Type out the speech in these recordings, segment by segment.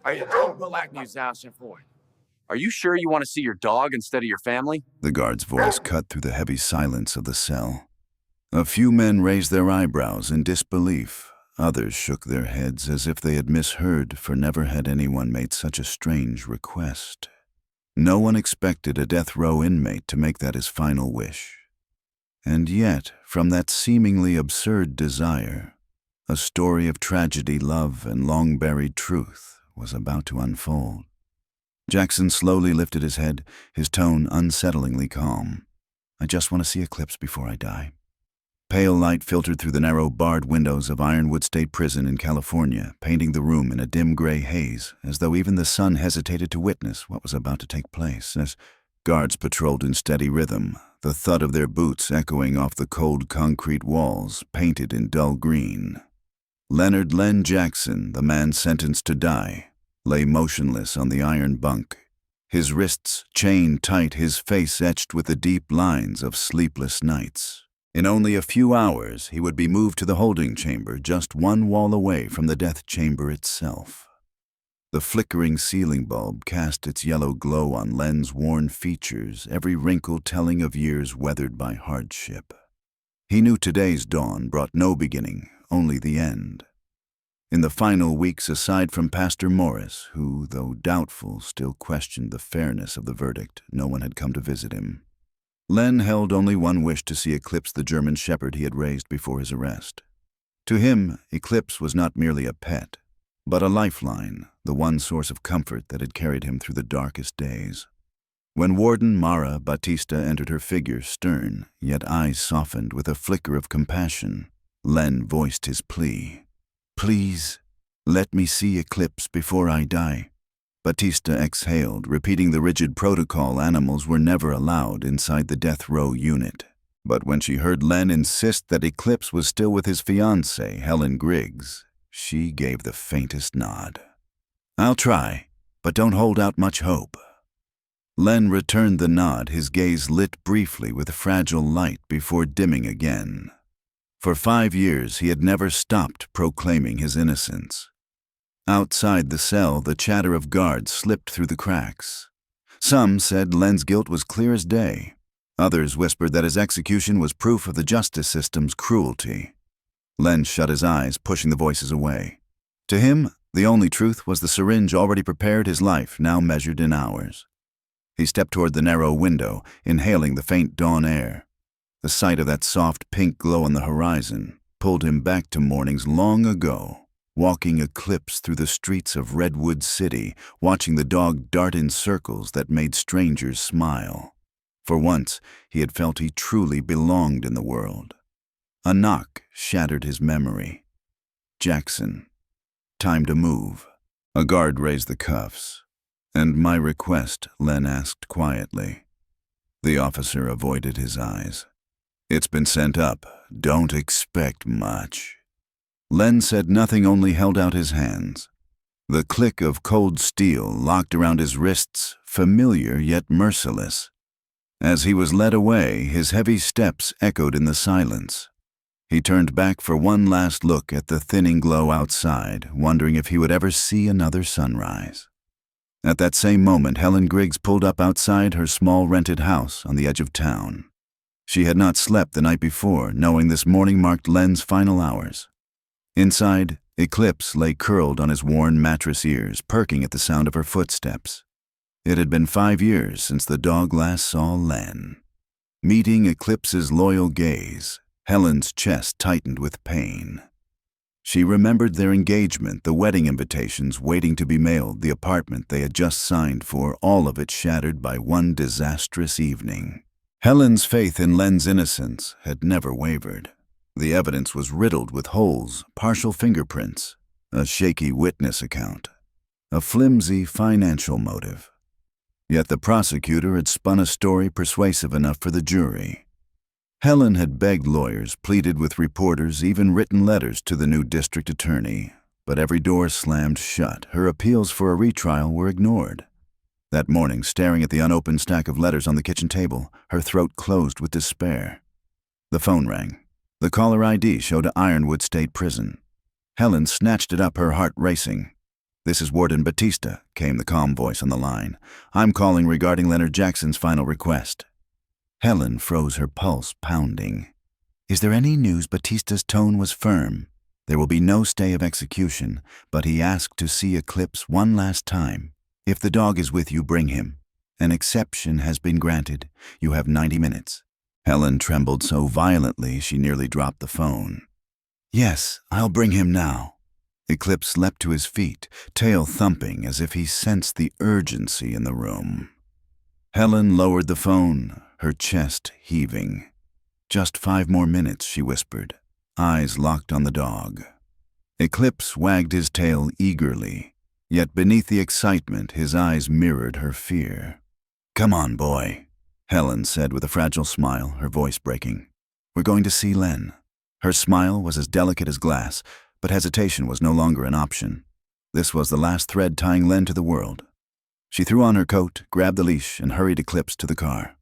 Are you sure you want to see your dog instead of your family? The guard's voice cut through the heavy silence of the cell. A few men raised their eyebrows in disbelief. Others shook their heads as if they had misheard, for never had anyone made such a strange request. No one expected a death row inmate to make that his final wish. And yet, from that seemingly absurd desire, a story of tragedy, love, and long-buried truth was about to unfold. Jackson slowly lifted his head, his tone unsettlingly calm. "I just want to see Eclipse before I die." Pale light filtered through the narrow barred windows of Ironwood State Prison in California, painting the room in a dim gray haze, as though even the sun hesitated to witness what was about to take place. As guards patrolled in steady rhythm, the thud of their boots echoing off the cold concrete walls, painted in dull green. Leonard Len Jackson, the man sentenced to die, lay motionless on the iron bunk, his wrists chained tight, his face etched with the deep lines of sleepless nights. In only a few hours, he would be moved to the holding chamber, just one wall away from the death chamber itself. The flickering ceiling bulb cast its yellow glow on Len's worn features, every wrinkle telling of years weathered by hardship. He knew today's dawn brought no beginning, only the end. In the final weeks, aside from Pastor Morris, who, though doubtful, still questioned the fairness of the verdict, no one had come to visit him. Len held only one wish: to see Eclipse, the German shepherd he had raised before his arrest. To him, Eclipse was not merely a pet, but a lifeline, the one source of comfort that had carried him through the darkest days. When Warden Mara Batista entered, her figure stern, yet eyes softened with a flicker of compassion, Len voiced his plea. "Please, let me see Eclipse before I die." Batista exhaled, repeating the rigid protocol animals were never allowed inside the death row unit. But when she heard Len insist that Eclipse was still with his fiancée, Helen Griggs, she gave the faintest nod. "I'll try, but don't hold out much hope." Len returned the nod, his gaze lit briefly with fragile light before dimming again. For 5 years, he had never stopped proclaiming his innocence. Outside the cell, the chatter of guards slipped through the cracks. Some said Len's guilt was clear as day. Others whispered that his execution was proof of the justice system's cruelty. Len shut his eyes, pushing the voices away. To him, the only truth was the syringe already prepared, his life now measured in hours. He stepped toward the narrow window, inhaling the faint dawn air. The sight of that soft pink glow on the horizon pulled him back to mornings long ago, walking Eclipse through the streets of Redwood City, watching the dog dart in circles that made strangers smile. For once, he had felt he truly belonged in the world. A knock shattered his memory. "Jackson, time to move." A guard raised the cuffs. "And my request?" Len asked quietly. The officer avoided his eyes. "It's been sent up. Don't expect much." Len said nothing, only held out his hands. The click of cold steel locked around his wrists, familiar yet merciless. As he was led away, his heavy steps echoed in the silence. He turned back for one last look at the thinning glow outside, wondering if he would ever see another sunrise. At that same moment, Helen Griggs pulled up outside her small rented house on the edge of town. She had not slept the night before, knowing this morning marked Len's final hours. Inside, Eclipse lay curled on his worn mattress ears, perking at the sound of her footsteps. It had been 5 years since the dog last saw Len. Meeting Eclipse's loyal gaze, Helen's chest tightened with pain. She remembered their engagement, the wedding invitations waiting to be mailed, the apartment they had just signed for, all of it shattered by one disastrous evening. Helen's faith in Len's innocence had never wavered. The evidence was riddled with holes, partial fingerprints, a shaky witness account, a flimsy financial motive. Yet the prosecutor had spun a story persuasive enough for the jury. Helen had begged lawyers, pleaded with reporters, even written letters to the new district attorney, but every door slammed shut. Her appeals for a retrial were ignored. That morning, staring at the unopened stack of letters on the kitchen table, her throat closed with despair. The phone rang. The caller ID showed Ironwood State Prison. Helen snatched it up, her heart racing. "This is Warden Batista," came the calm voice on the line. "I'm calling regarding Leonard Jackson's final request." Helen froze, her pulse pounding. "Is there any news?" Batista's tone was firm. "There will be no stay of execution, but he asked to see Eclipse one last time. If the dog is with you, bring him. An exception has been granted. You have 90 minutes. Helen trembled so violently she nearly dropped the phone. "Yes, I'll bring him now." Eclipse leapt to his feet, tail thumping as if he sensed the urgency in the room. Helen lowered the phone, her chest heaving. "Just 5 more minutes," she whispered, eyes locked on the dog. Eclipse wagged his tail eagerly, yet beneath the excitement his eyes mirrored her fear. "Come on, boy," Helen said with a fragile smile, her voice breaking. "We're going to see Len." Her smile was as delicate as glass, but hesitation was no longer an option. This was the last thread tying Len to the world. She threw on her coat, grabbed the leash, and hurried Eclipse to the car.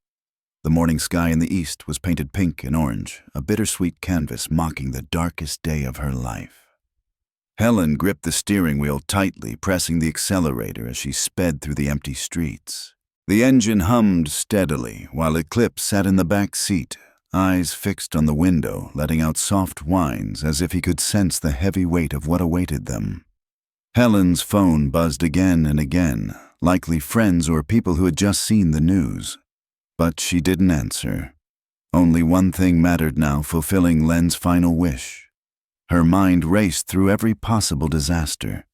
The morning sky in the east was painted pink and orange, a bittersweet canvas mocking the darkest day of her life. Helen gripped the steering wheel tightly, pressing the accelerator as she sped through the empty streets. The engine hummed steadily, while Eclipse sat in the back seat, eyes fixed on the window, letting out soft whines as if he could sense the heavy weight of what awaited them. Helen's phone buzzed again and again, likely friends or people who had just seen the news. But she didn't answer. Only one thing mattered now, fulfilling Len's final wish. Her mind raced through every possible disaster.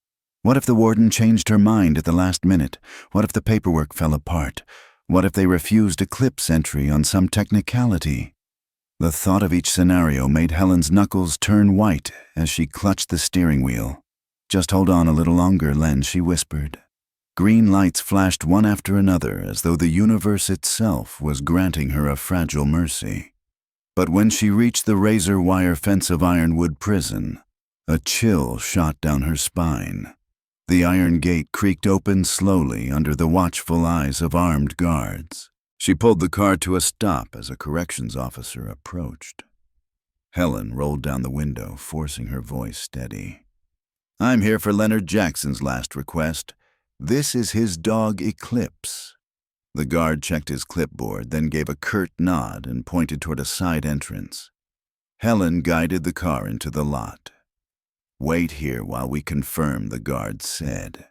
What if the warden changed her mind at the last minute? What if the paperwork fell apart? What if they refused Eclipse entry on some technicality? The thought of each scenario made Helen's knuckles turn white as she clutched the steering wheel. "Just hold on a little longer, Len," she whispered. Green lights flashed one after another as though the universe itself was granting her a fragile mercy. But when she reached the razor wire fence of Ironwood Prison, a chill shot down her spine. The iron gate creaked open slowly under the watchful eyes of armed guards. She pulled the car to a stop as a corrections officer approached. Helen rolled down the window, forcing her voice steady. "I'm here for Leonard Jackson's last request. This is his dog Eclipse." The guard checked his clipboard, then gave a curt nod and pointed toward a side entrance. Helen guided the car into the lot. "Wait here while we confirm," the guard said.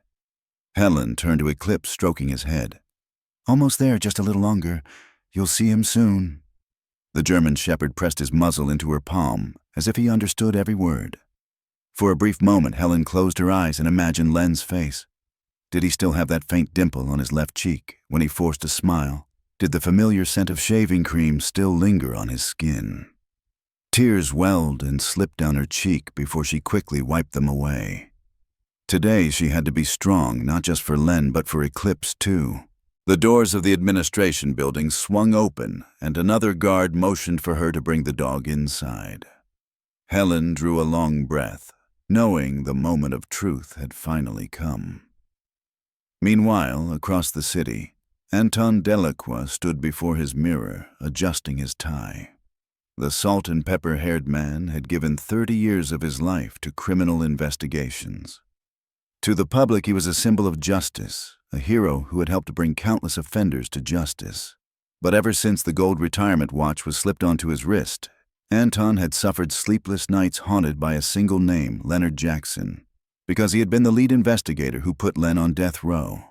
Helen turned to Eclipse, stroking his head. "Almost there, just a little longer. You'll see him soon." The German shepherd pressed his muzzle into her palm, as if he understood every word. For a brief moment, Helen closed her eyes and imagined Len's face. Did he still have that faint dimple on his left cheek when he forced a smile? Did the familiar scent of shaving cream still linger on his skin? Tears welled and slipped down her cheek before she quickly wiped them away. Today she had to be strong, not just for Len, but for Eclipse too. The doors of the administration building swung open, and another guard motioned for her to bring the dog inside. Helen drew a long breath, knowing the moment of truth had finally come. Meanwhile, across the city, Anton Delacroix stood before his mirror, adjusting his tie. The salt and pepper-haired man had given 30 years of his life to criminal investigations. To the public, he was a symbol of justice, a hero who had helped bring countless offenders to justice. But ever since the gold retirement watch was slipped onto his wrist, Anton had suffered sleepless nights haunted by a single name, Leonard Jackson, because he had been the lead investigator who put Len on death row.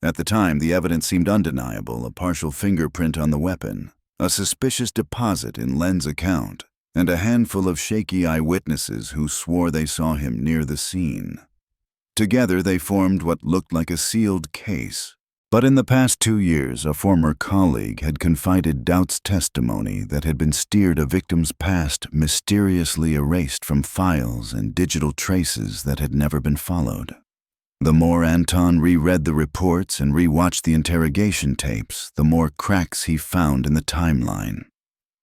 At the time, the evidence seemed undeniable: a partial fingerprint on the weapon, a suspicious deposit in Len's account, and a handful of shaky eyewitnesses who swore they saw him near the scene. Together they formed what looked like a sealed case. But in the past 2 years, a former colleague had confided Doubt's testimony that had been steered a victim's past mysteriously erased from files and digital traces that had never been followed. The more Anton reread the reports and rewatched the interrogation tapes, the more cracks he found in the timeline.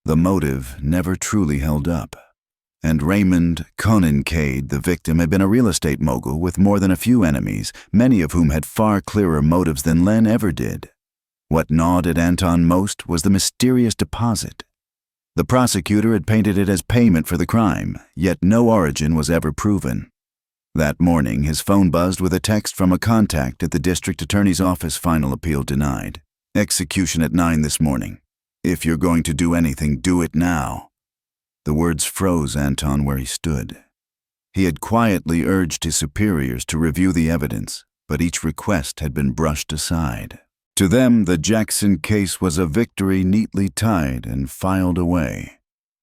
The motive never truly held up. And Raymond Conincade, the victim, had been a real estate mogul with more than a few enemies, many of whom had far clearer motives than Len ever did. What gnawed at Anton most was the mysterious deposit. The prosecutor had painted it as payment for the crime, yet no origin was ever proven. That morning, his phone buzzed with a text from a contact at the district attorney's office. Final appeal denied. Execution at 9 this morning. If you're going to do anything, do it now. The words froze Anton where he stood. He had quietly urged his superiors to review the evidence, but each request had been brushed aside. To them, the Jackson case was a victory neatly tied and filed away.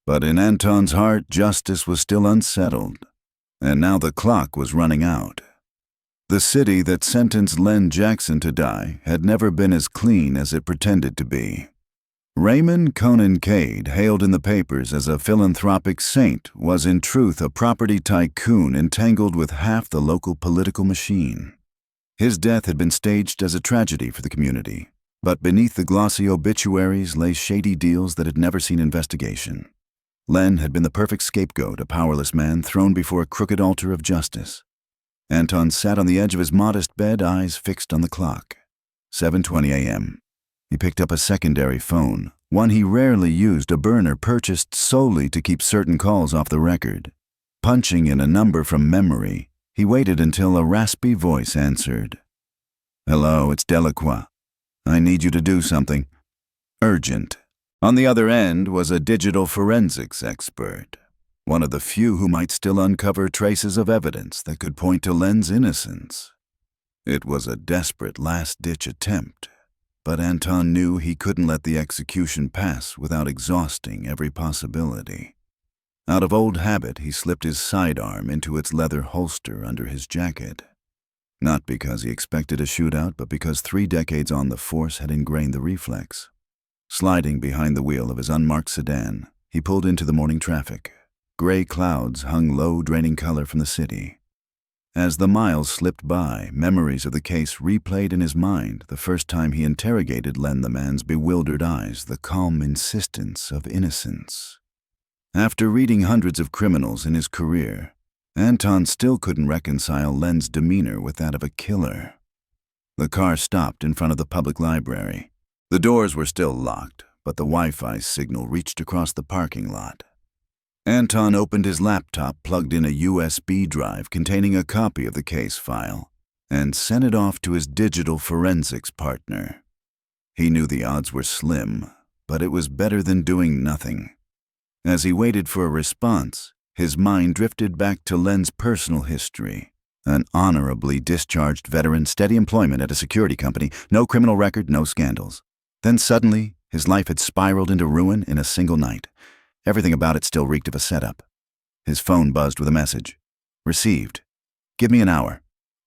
But in Anton's heart, justice was still unsettled, and now the clock was running out. The city that sentenced Len Jackson to die had never been as clean as it pretended to be. Raymond Conan Cade, hailed in the papers as a philanthropic saint, was in truth a property tycoon entangled with half the local political machine. His death had been staged as a tragedy for the community, but beneath the glossy obituaries lay shady deals that had never seen investigation. Len had been the perfect scapegoat, a powerless man thrown before a crooked altar of justice. Anton sat on the edge of his modest bed, eyes fixed on the clock. 7:20 a.m. He picked up a secondary phone, one he rarely used, a burner purchased solely to keep certain calls off the record. Punching in a number from memory, he waited until a raspy voice answered. "Hello, it's Delacroix. I need you to do something. Urgent." On the other end was a digital forensics expert, one of the few who might still uncover traces of evidence that could point to Len's innocence. It was a desperate last-ditch attempt, but Anton knew he couldn't let the execution pass without exhausting every possibility. Out of old habit, he slipped his sidearm into its leather holster under his jacket. Not because he expected a shootout, but because 3 decades on the force had ingrained the reflex. Sliding behind the wheel of his unmarked sedan, he pulled into the morning traffic. Gray clouds hung low, draining color from the city. As the miles slipped by, memories of the case replayed in his mind, the first time he interrogated Len, the man's bewildered eyes, the calm insistence of innocence. After reading hundreds of criminals in his career, Anton still couldn't reconcile Len's demeanor with that of a killer. The car stopped in front of the public library. The doors were still locked, but the Wi-Fi signal reached across the parking lot. Anton opened his laptop, plugged in a USB drive containing a copy of the case file, and sent it off to his digital forensics partner. He knew the odds were slim, but it was better than doing nothing. As he waited for a response, his mind drifted back to Len's personal history. An honorably discharged veteran, steady employment at a security company, no criminal record, no scandals. Then suddenly, his life had spiraled into ruin in a single night. Everything about it still reeked of a setup. His phone buzzed with a message. Received. "Give me an hour."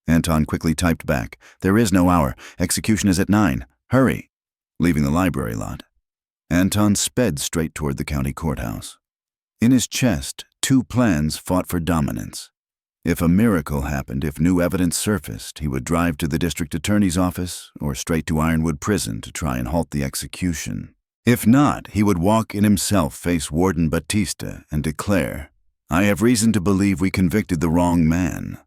Anton quickly typed back. "There is no hour. Execution is at 9. Hurry." Leaving the library lot, Anton sped straight toward the county courthouse. In his chest, 2 plans fought for dominance. If a miracle happened, if new evidence surfaced, he would drive to the district attorney's office or straight to Ironwood Prison to try and halt the execution. If not, he would walk in himself, face Warden Batista, and declare, "I have reason to believe we convicted the wrong man."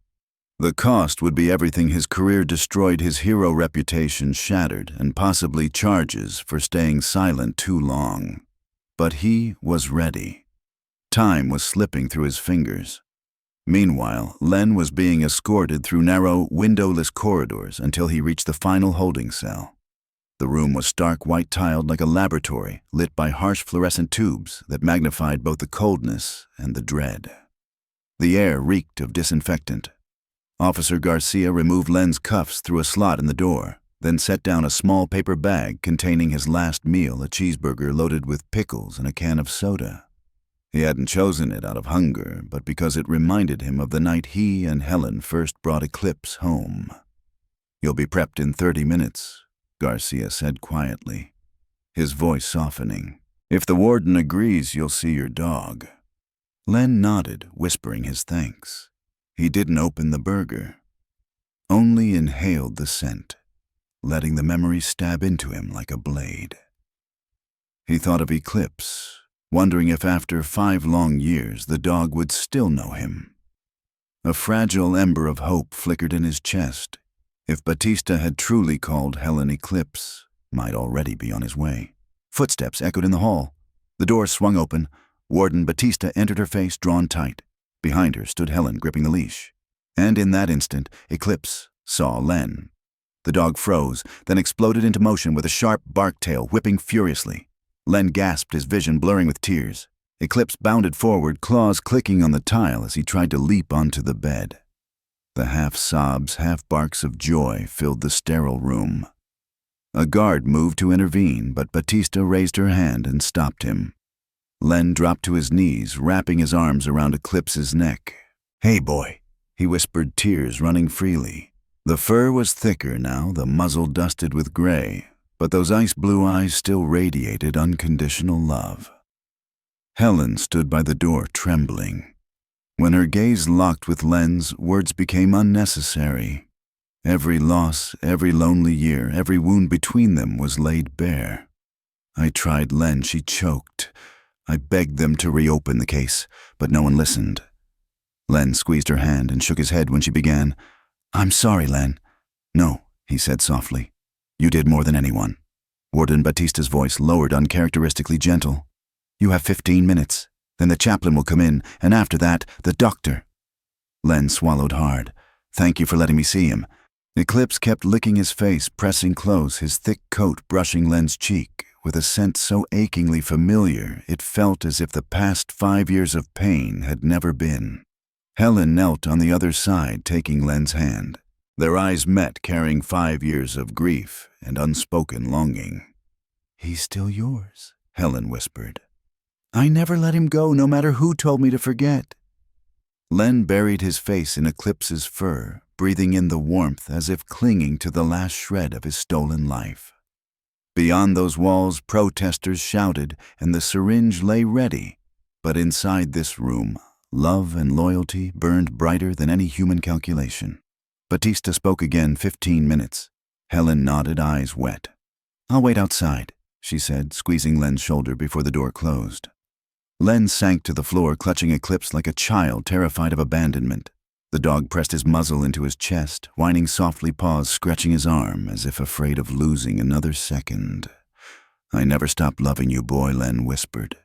The cost would be everything: his career destroyed, his hero reputation shattered, and possibly charges for staying silent too long. But he was ready. Time was slipping through his fingers. Meanwhile, Len was being escorted through narrow, windowless corridors until he reached the final holding cell. The room was stark white-tiled like a laboratory, lit by harsh fluorescent tubes that magnified both the coldness and the dread. The air reeked of disinfectant. Officer Garcia removed Len's cuffs through a slot in the door, then set down a small paper bag containing his last meal, a cheeseburger loaded with pickles and a can of soda. He hadn't chosen it out of hunger, but because it reminded him of the night he and Helen first brought Eclipse home. "You'll be prepped in 30 minutes, Garcia said quietly, his voice softening. "If the warden agrees, you'll see your dog." Len nodded, whispering his thanks. He didn't open the burger, only inhaled the scent, letting the memory stab into him like a blade. He thought of Eclipse, wondering if after 5 long years the dog would still know him. A fragile ember of hope flickered in his chest. If Batista had truly called Helen Eclipse, might already be on his way. Footsteps echoed in the hall. The door swung open. Warden Batista entered, her face drawn tight. Behind her stood Helen, gripping the leash. And in that instant, Eclipse saw Len. The dog froze, then exploded into motion with a sharp bark tail whipping furiously. Len gasped, his vision blurring with tears. Eclipse bounded forward, claws clicking on the tile as he tried to leap onto the bed. The half-sobs, half-barks of joy filled the sterile room. A guard moved to intervene, but Batista raised her hand and stopped him. Len dropped to his knees, wrapping his arms around Eclipse's neck. "Hey, boy," he whispered, tears running freely. The fur was thicker now, the muzzle dusted with gray, but those ice-blue eyes still radiated unconditional love. Helen stood by the door, trembling. When her gaze locked with Len's, words became unnecessary. Every loss, every lonely year, every wound between them was laid bare. "I tried, Len," she choked. "I begged them to reopen the case, but no one listened." Len squeezed her hand and shook his head when she began. "I'm sorry, Len." "No," he said softly. "You did more than anyone." Warden Batista's voice lowered, uncharacteristically gentle. "You have 15 minutes. Then the chaplain will come in, and after that, the doctor." Len swallowed hard. "Thank you for letting me see him." Eclipse kept licking his face, pressing close, his thick coat brushing Len's cheek, with a scent so achingly familiar it felt as if the past 5 years of pain had never been. Helen knelt on the other side, taking Len's hand. Their eyes met, carrying 5 years of grief and unspoken longing. "He's still yours," Helen whispered. "I never let him go, no matter who told me to forget." Len buried his face in Eclipse's fur, breathing in the warmth as if clinging to the last shred of his stolen life. Beyond those walls, protesters shouted, and the syringe lay ready. But inside this room, love and loyalty burned brighter than any human calculation. Batista spoke again, 15 minutes. Helen nodded, eyes wet. "I'll wait outside," she said, squeezing Len's shoulder before the door closed. Len sank to the floor, clutching Eclipse like a child terrified of abandonment. The dog pressed his muzzle into his chest, whining softly, paws scratching his arm as if afraid of losing another second. "I never stopped loving you, boy," Len whispered.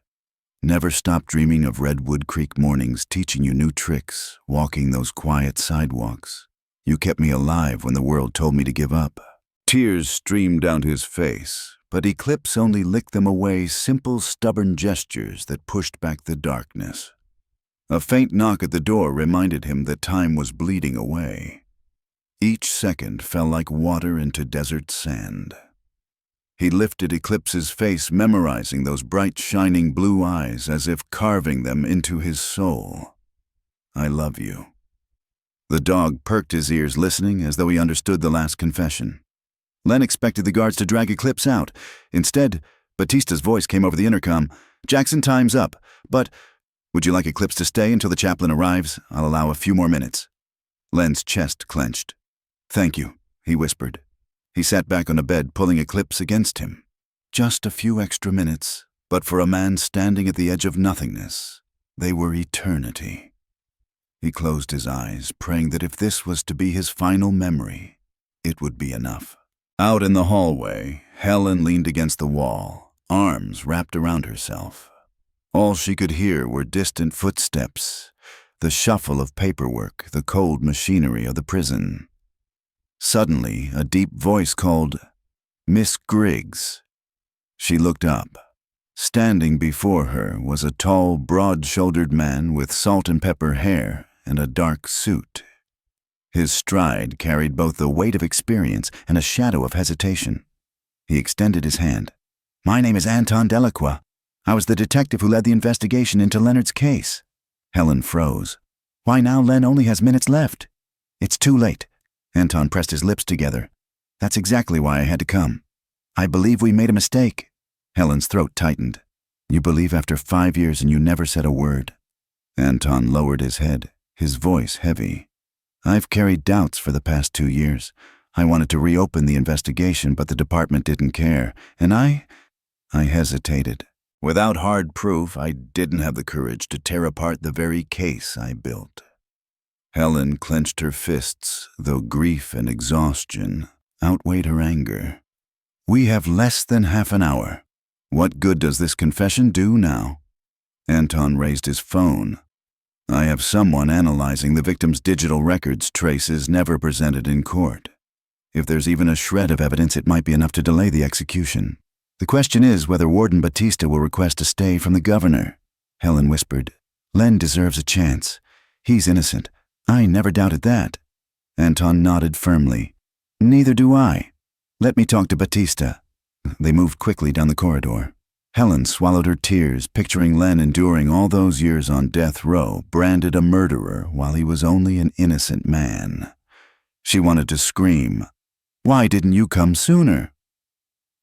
"Never stopped dreaming of Redwood Creek mornings, teaching you new tricks, walking those quiet sidewalks. You kept me alive when the world told me to give up." Tears streamed down his face, but Eclipse only licked them away, simple, stubborn gestures that pushed back the darkness. A faint knock at the door reminded him that time was bleeding away. Each second fell like water into desert sand. He lifted Eclipse's face, memorizing those bright, shining blue eyes as if carving them into his soul. "I love you." The dog perked his ears, listening as though he understood the last confession. Len expected the guards to drag Eclipse out. Instead, Batista's voice came over the intercom. "Jackson, time's up, but would you like Eclipse to stay until the chaplain arrives? I'll allow a few more minutes." Len's chest clenched. "Thank you," he whispered. He sat back on a bed, pulling Eclipse against him. Just a few extra minutes, but for a man standing at the edge of nothingness, they were eternity. He closed his eyes, praying that if this was to be his final memory, it would be enough. Out in the hallway, Helen leaned against the wall, arms wrapped around herself. All she could hear were distant footsteps, the shuffle of paperwork, the cold machinery of the prison. Suddenly, a deep voice called, "Miss Griggs." She looked up. Standing before her was a tall, broad-shouldered man with salt and pepper hair and a dark suit. His stride carried both the weight of experience and a shadow of hesitation. He extended his hand. "My name is Anton Delacroix. I was the detective who led the investigation into Leonard's case." Helen froze. "Why now, Len only has minutes left." "It's too late." Anton pressed his lips together. "That's exactly why I had to come. I believe we made a mistake." Helen's throat tightened. "You believe after 5 years and you never said a word." Anton lowered his head, his voice heavy. "I've carried doubts for the past 2 years. I wanted to reopen the investigation, but the department didn't care, and I hesitated. Without hard proof, I didn't have the courage to tear apart the very case I built." Helen clenched her fists, though grief and exhaustion outweighed her anger. "We have less than half an hour. What good does this confession do now?" Anton raised his phone. I have someone analyzing the victim's digital records traces never presented in court. If there's even a shred of evidence, it might be enough to delay the execution. The question is whether Warden Batista will request a stay from the governor. Helen whispered. Len deserves a chance. He's innocent. I never doubted that. Anton nodded firmly. Neither do I. Let me talk to Batista. They moved quickly down the corridor. Helen swallowed her tears, picturing Len enduring all those years on death row, branded a murderer while he was only an innocent man. She wanted to scream, "Why didn't you come sooner?"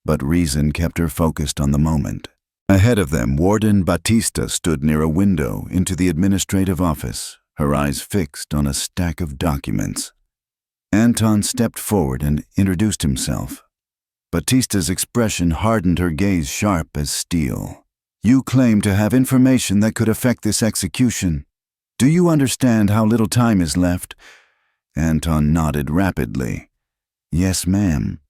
But reason kept her focused on the moment. Ahead of them, Warden Batista stood near a window into the administrative office, her eyes fixed on a stack of documents. Anton stepped forward and introduced himself. Batista's expression hardened, her gaze sharp as steel. You claim to have information that could affect this execution. Do you understand how little time is left? Anton nodded rapidly. Yes, ma'am.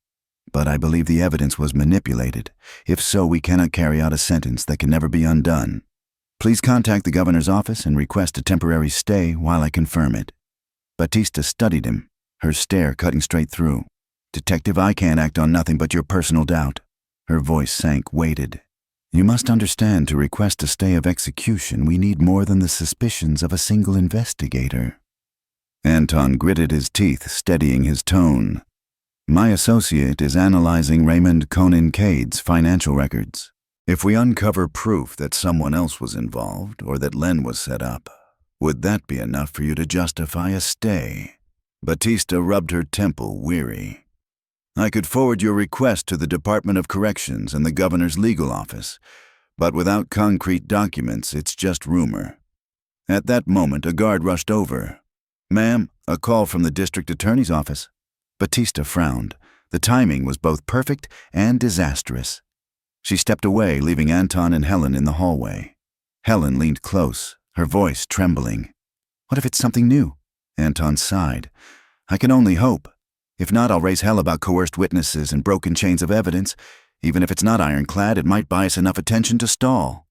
But I believe the evidence was manipulated. If so, we cannot carry out a sentence that can never be undone. Please contact the governor's office and request a temporary stay while I confirm it. Batista studied him, her stare cutting straight through. Detective, I can't act on nothing but your personal doubt. Her voice sank, weighted. You must understand, to request a stay of execution, we need more than the suspicions of a single investigator. Anton gritted his teeth, steadying his tone. My associate is analyzing Raymond Conincade's financial records. If we uncover proof that someone else was involved or that Len was set up, would that be enough for you to justify a stay? Batista rubbed her temple, weary. I could forward your request to the Department of Corrections and the governor's legal office, but without concrete documents, it's just rumor. At that moment, a guard rushed over. Ma'am, a call from the district attorney's office. Batista frowned. The timing was both perfect and disastrous. She stepped away, leaving Anton and Helen in the hallway. Helen leaned close, her voice trembling. What if it's something new? Anton sighed. I can only hope. If not, I'll raise hell about coerced witnesses and broken chains of evidence. Even if it's not ironclad, it might buy us enough attention to stall.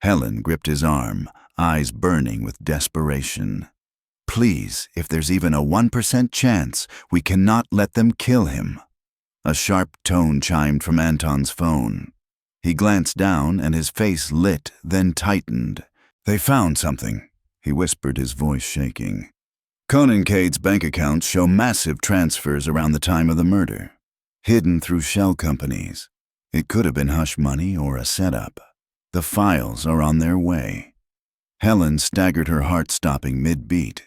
Helen gripped his arm, eyes burning with desperation. Please, if there's even a 1% chance, we cannot let them kill him. A sharp tone chimed from Anton's phone. He glanced down and his face lit, then tightened. They found something, he whispered, his voice shaking. Conincade's bank accounts show massive transfers around the time of the murder, hidden through shell companies. It could have been hush money or a setup. The files are on their way. Helen staggered, her heart stopping mid-beat.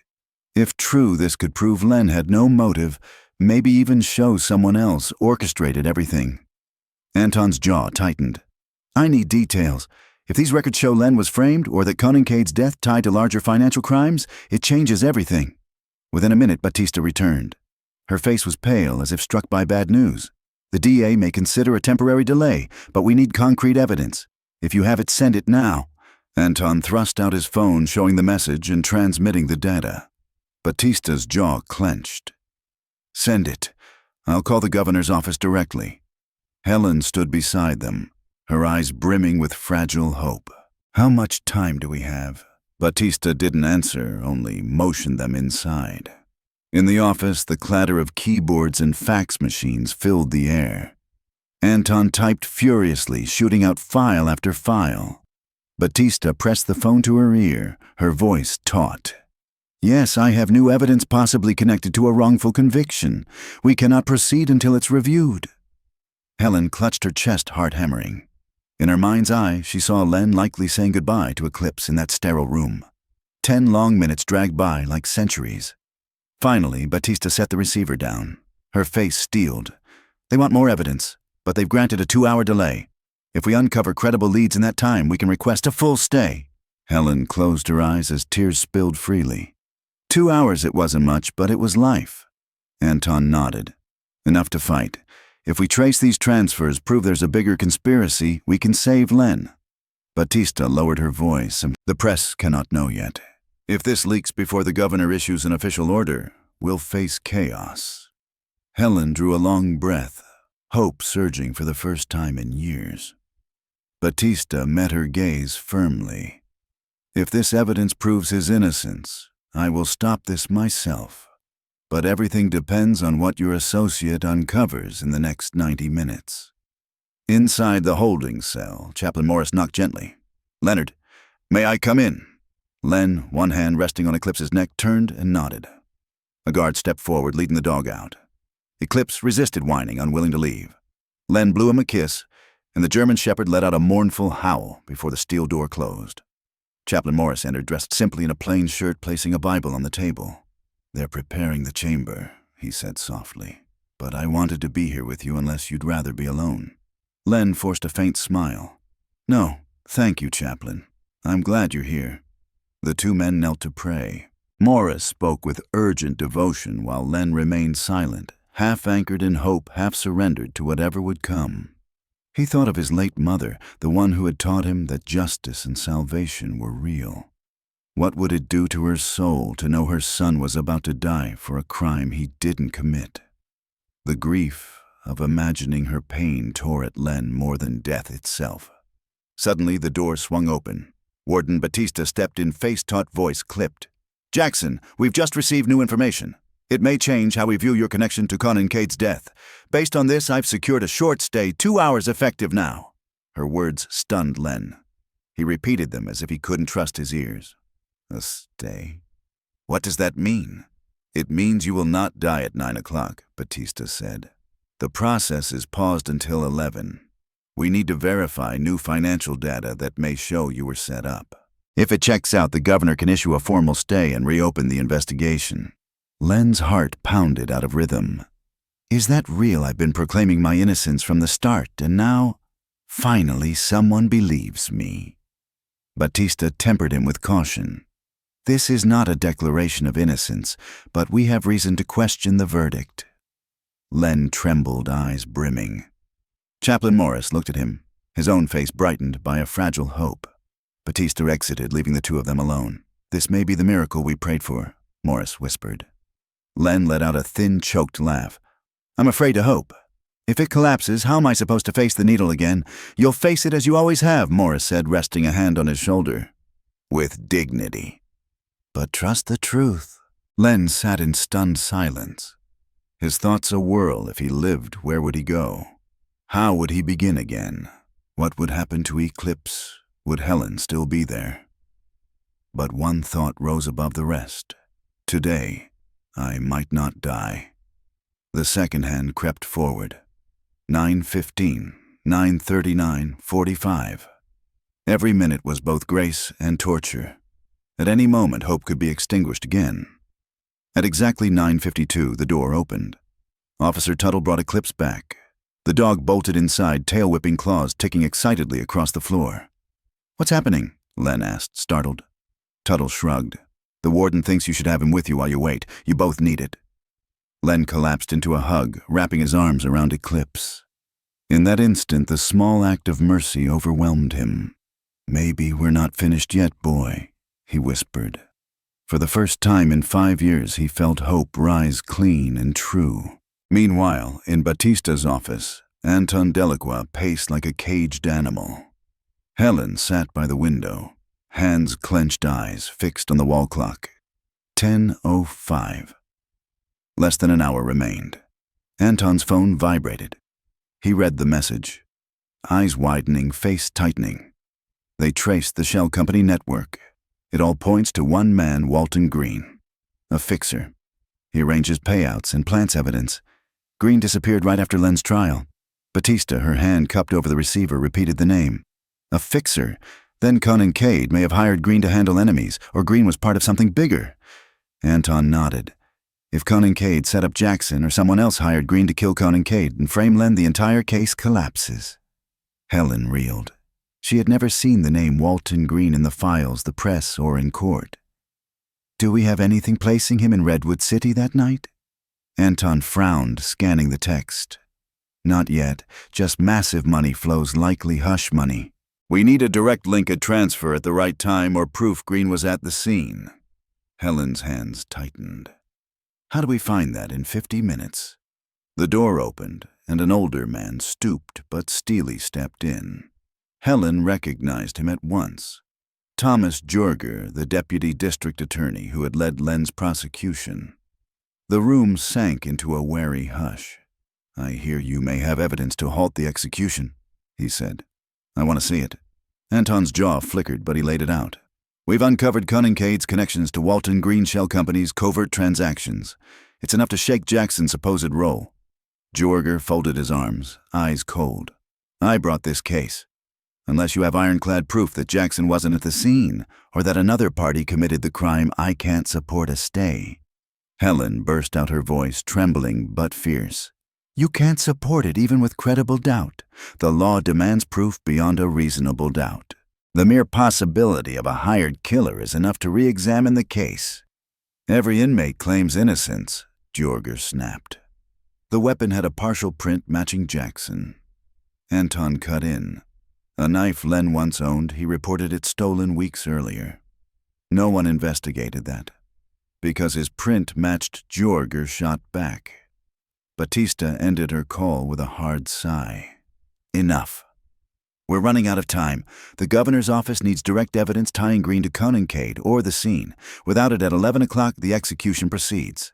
If true, this could prove Len had no motive, maybe even show someone else orchestrated everything. Anton's jaw tightened. I need details. If these records show Len was framed or that Conincade's death tied to larger financial crimes, it changes everything. Within a minute, Batista returned. Her face was pale, as if struck by bad news. The DA may consider a temporary delay, but we need concrete evidence. If you have it, send it now. Anton thrust out his phone, showing the message and transmitting the data. Batista's jaw clenched. Send it. I'll call the governor's office directly. Helen stood beside them, her eyes brimming with fragile hope. How much time do we have? Batista didn't answer, only motioned them inside. In the office, the clatter of keyboards and fax machines filled the air. Anton typed furiously, shooting out file after file. Batista pressed the phone to her ear, her voice taut. Yes, I have new evidence possibly connected to a wrongful conviction. We cannot proceed until it's reviewed. Helen clutched her chest, heart hammering. In her mind's eye, she saw Len likely saying goodbye to Eclipse in that sterile room. 10 long minutes dragged by like centuries. Finally, Batista set the receiver down. Her face steeled. They want more evidence, but they've granted a 2-hour delay. If we uncover credible leads in that time, we can request a full stay. Helen closed her eyes as tears spilled freely. 2 hours, it wasn't much, but it was life. Anton nodded. Enough to fight. If we trace these transfers, prove there's a bigger conspiracy, we can save Len. Batista lowered her voice. The press cannot know yet. If this leaks before the governor issues an official order, we'll face chaos. Helen drew a long breath, hope surging for the first time in years. Batista met her gaze firmly. If this evidence proves his innocence, I will stop this myself. But everything depends on what your associate uncovers in the next 90 minutes. Inside the holding cell, Chaplain Morris knocked gently. "Leonard, may I come in?" Len, one hand resting on Eclipse's neck, turned and nodded. A guard stepped forward, leading the dog out. Eclipse resisted whining, unwilling to leave. Len blew him a kiss, and the German shepherd let out a mournful howl before the steel door closed. Chaplain Morris entered, dressed simply in a plain shirt, placing a Bible on the table. "They're preparing the chamber," he said softly. "But I wanted to be here with you unless you'd rather be alone." Len forced a faint smile. "No, thank you, Chaplain. I'm glad you're here." The two men knelt to pray. Morris spoke with urgent devotion while Len remained silent, half anchored in hope, half surrendered to whatever would come. He thought of his late mother, the one who had taught him that justice and salvation were real. What would it do to her soul to know her son was about to die for a crime he didn't commit? The grief of imagining her pain tore at Len more than death itself. Suddenly the door swung open. Warden Batista stepped in, face-taut voice clipped. "Jackson, we've just received new information. It may change how we view your connection to Conan Cade's death. Based on this, I've secured a short stay, 2 hours effective now." Her words stunned Len. He repeated them as if he couldn't trust his ears. "A stay? What does that mean?" "It means you will not die at 9 o'clock, Batista said. "The process is paused until 11. We need to verify new financial data that may show you were set up. If it checks out, the governor can issue a formal stay and reopen the investigation." Len's heart pounded out of rhythm. "Is that real? I've been proclaiming my innocence from the start, and now, finally, someone believes me." Batista tempered him with caution. "This is not a declaration of innocence, but we have reason to question the verdict." Len trembled, eyes brimming. Chaplain Morris looked at him, his own face brightened by a fragile hope. Batista exited, leaving the two of them alone. "This may be the miracle we prayed for," Morris whispered. Len let out a thin, choked laugh. "I'm afraid to hope. If it collapses, how am I supposed to face the needle again?" "You'll face it as you always have," Morris said, resting a hand on his shoulder. "With dignity. But trust the truth." Len sat in stunned silence. His thoughts a whirl. If he lived, where would he go? How would he begin again? What would happen to Eclipse? Would Helen still be there? But one thought rose above the rest. Today, I might not die. The second hand crept forward. 9:15, 9:39, 45. Every minute was both grace and torture. At any moment, hope could be extinguished again. At exactly 9:52, the door opened. Officer Tuttle brought Eclipse back. The dog bolted inside, tail whipping claws ticking excitedly across the floor. "What's happening?" Len asked, startled. Tuttle shrugged. "The warden thinks you should have him with you while you wait. You both need it." Len collapsed into a hug, wrapping his arms around Eclipse. In that instant, the small act of mercy overwhelmed him. "Maybe we're not finished yet, boy," he whispered. For the first time in 5 years, he felt hope rise clean and true. Meanwhile, in Batista's office, Anton Delacroix paced like a caged animal. Helen sat by the window, hands clenched, eyes fixed on the wall clock. 10:05. Less than an hour remained. Anton's phone vibrated. He read the message. Eyes widening, face tightening. They traced the shell company network. It all points to one man, Walton Green. A fixer. He arranges payouts and plants evidence. Green disappeared right after Len's trial. Batista, her hand cupped over the receiver, repeated the name. A fixer. Then Conan Cade may have hired Green to handle enemies, or Green was part of something bigger. Anton nodded. If Conan Cade set up Jackson or someone else hired Green to kill Conan Cade and frame Len, the entire case collapses. Helen reeled. She had never seen the name Walton Green in the files, the press, or in court. "Do we have anything placing him in Redwood City that night?" Anton frowned, scanning the text. "Not yet. Just massive money flows, likely hush money. We need a direct link, a transfer at the right time, or proof Green was at the scene." Helen's hands tightened. "How do we find that in 50 minutes? The door opened, and an older man, stooped but steely, stepped in. Helen recognized him at once. Thomas Jorger, the deputy district attorney who had led Len's prosecution. The room sank into a wary hush. "I hear you may have evidence to halt the execution," he said. "I want to see it." Anton's jaw flickered, but he laid it out. "We've uncovered Cunningcade's connections to Walton Green Shell Company's covert transactions. It's enough to shake Jackson's supposed role." Jorger folded his arms, eyes cold. "I brought this case. Unless you have ironclad proof that Jackson wasn't at the scene, or that another party committed the crime, I can't support a stay." Helen burst out, her voice trembling but fierce. "You can't support it even with credible doubt. The law demands proof beyond a reasonable doubt. The mere possibility of a hired killer is enough to re-examine the case." "Every inmate claims innocence," Jorger snapped. "The weapon had a partial print matching Jackson." Anton cut in. A knife Len once owned, he reported it stolen weeks earlier. No one investigated that. Because his print matched, Jorger shot back. Batista ended her call with a hard sigh. "Enough. We're running out of time. The governor's office needs direct evidence tying Green to Cunningcade or the scene. Without it at 11 o'clock, the execution proceeds."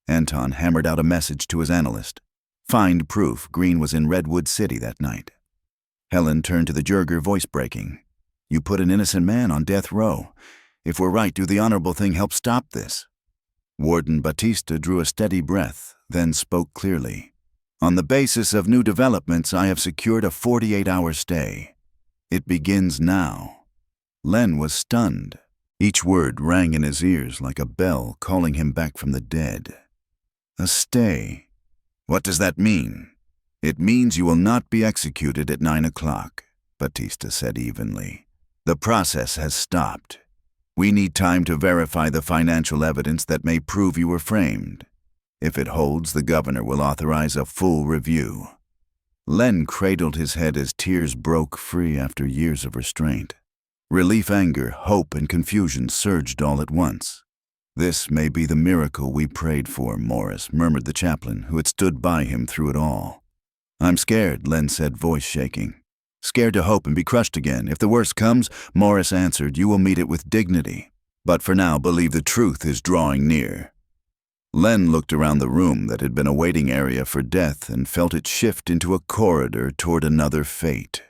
Anton hammered out a message to his analyst. "Find proof Green was in Redwood City that night." Helen turned to the Jorger, voice breaking. "You put an innocent man on death row. If we're right, do the honorable thing help stop this?" Warden Batista drew a steady breath, then spoke clearly. "On the basis of new developments, I have secured a 48-hour stay. It begins now." Len was stunned. Each word rang in his ears like a bell calling him back from the dead. "A stay? What does that mean?" "It means you will not be executed at 9 o'clock, Batista said evenly. "The process has stopped. We need time to verify the financial evidence that may prove you were framed. If it holds, the governor will authorize a full review." Len cradled his head as tears broke free after years of restraint. Relief, anger, hope, and confusion surged all at once. "This may be the miracle we prayed for, Morris," murmured the chaplain, who had stood by him through it all. "I'm scared," Len said, voice shaking. "Scared to hope and be crushed again. If the worst comes," Morris answered, "you will meet it with dignity. But for now, believe the truth is drawing near." Len looked around the room that had been a waiting area for death and felt it shift into a corridor toward another fate.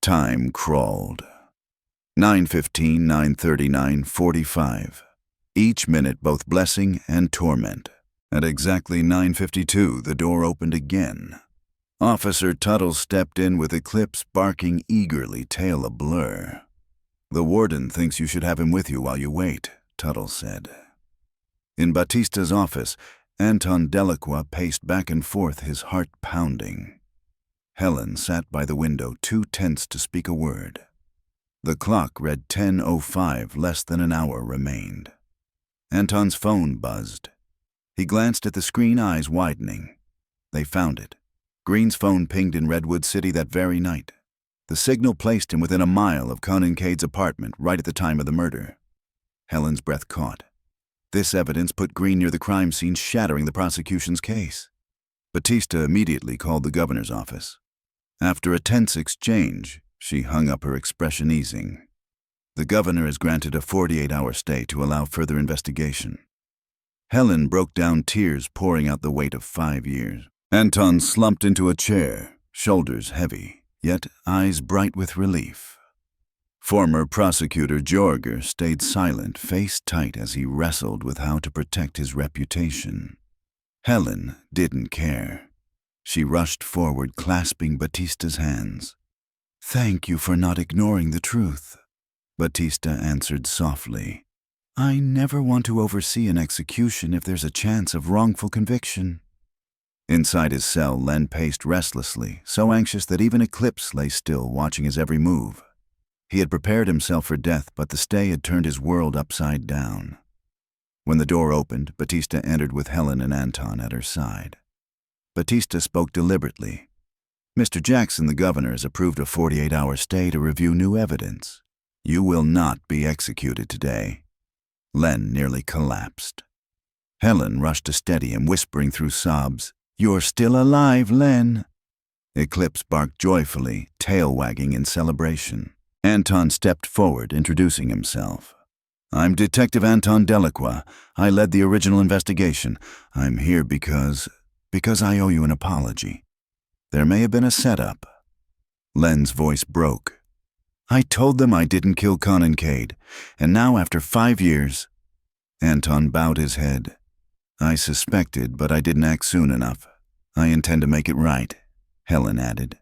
Time crawled. 9:15, 9:39, 45. Each minute both blessing and torment. At exactly 9:52, the door opened again. Officer Tuttle stepped in with Eclipse barking eagerly, tail a-blur. "The warden thinks you should have him with you while you wait," Tuttle said. In Batista's office, Anton Delacroix paced back and forth, his heart pounding. Helen sat by the window, too tense to speak a word. The clock read 10:05, less than an hour remained. Anton's phone buzzed. He glanced at the screen, eyes widening. They found it. Green's phone pinged in Redwood City that very night. The signal placed him within a mile of Cunningcade's apartment right at the time of the murder. Helen's breath caught. This evidence put Green near the crime scene, shattering the prosecution's case. Batista immediately called the governor's office. After a tense exchange, she hung up, her expression easing. "The governor has granted a 48-hour stay to allow further investigation." Helen broke down, tears pouring out the weight of 5 years. Anton slumped into a chair, shoulders heavy, yet eyes bright with relief. Former prosecutor Jorger stayed silent, face tight, as he wrestled with how to protect his reputation. Helen didn't care. She rushed forward, clasping Batista's hands. "Thank you for not ignoring the truth," Batista answered softly. "I never want to oversee an execution if there's a chance of wrongful conviction." Inside his cell, Len paced restlessly, so anxious that even Eclipse lay still, watching his every move. He had prepared himself for death, but the stay had turned his world upside down. When the door opened, Batista entered with Helen and Anton at her side. Batista spoke deliberately. "Mr. Jackson, the governor has approved a 48-hour stay to review new evidence. You will not be executed today." Len nearly collapsed. Helen rushed to steady him, whispering through sobs, "You're still alive, Len." Eclipse barked joyfully, tail wagging in celebration. Anton stepped forward, introducing himself. I'm Detective Anton Delacroix. I led the original investigation. I'm here because I owe you an apology. There may have been a setup. Len's voice broke. I told them I didn't kill Conan Cade, and now after 5 years... Anton bowed his head. I suspected, but I didn't act soon enough. I intend to make it right, Helen added.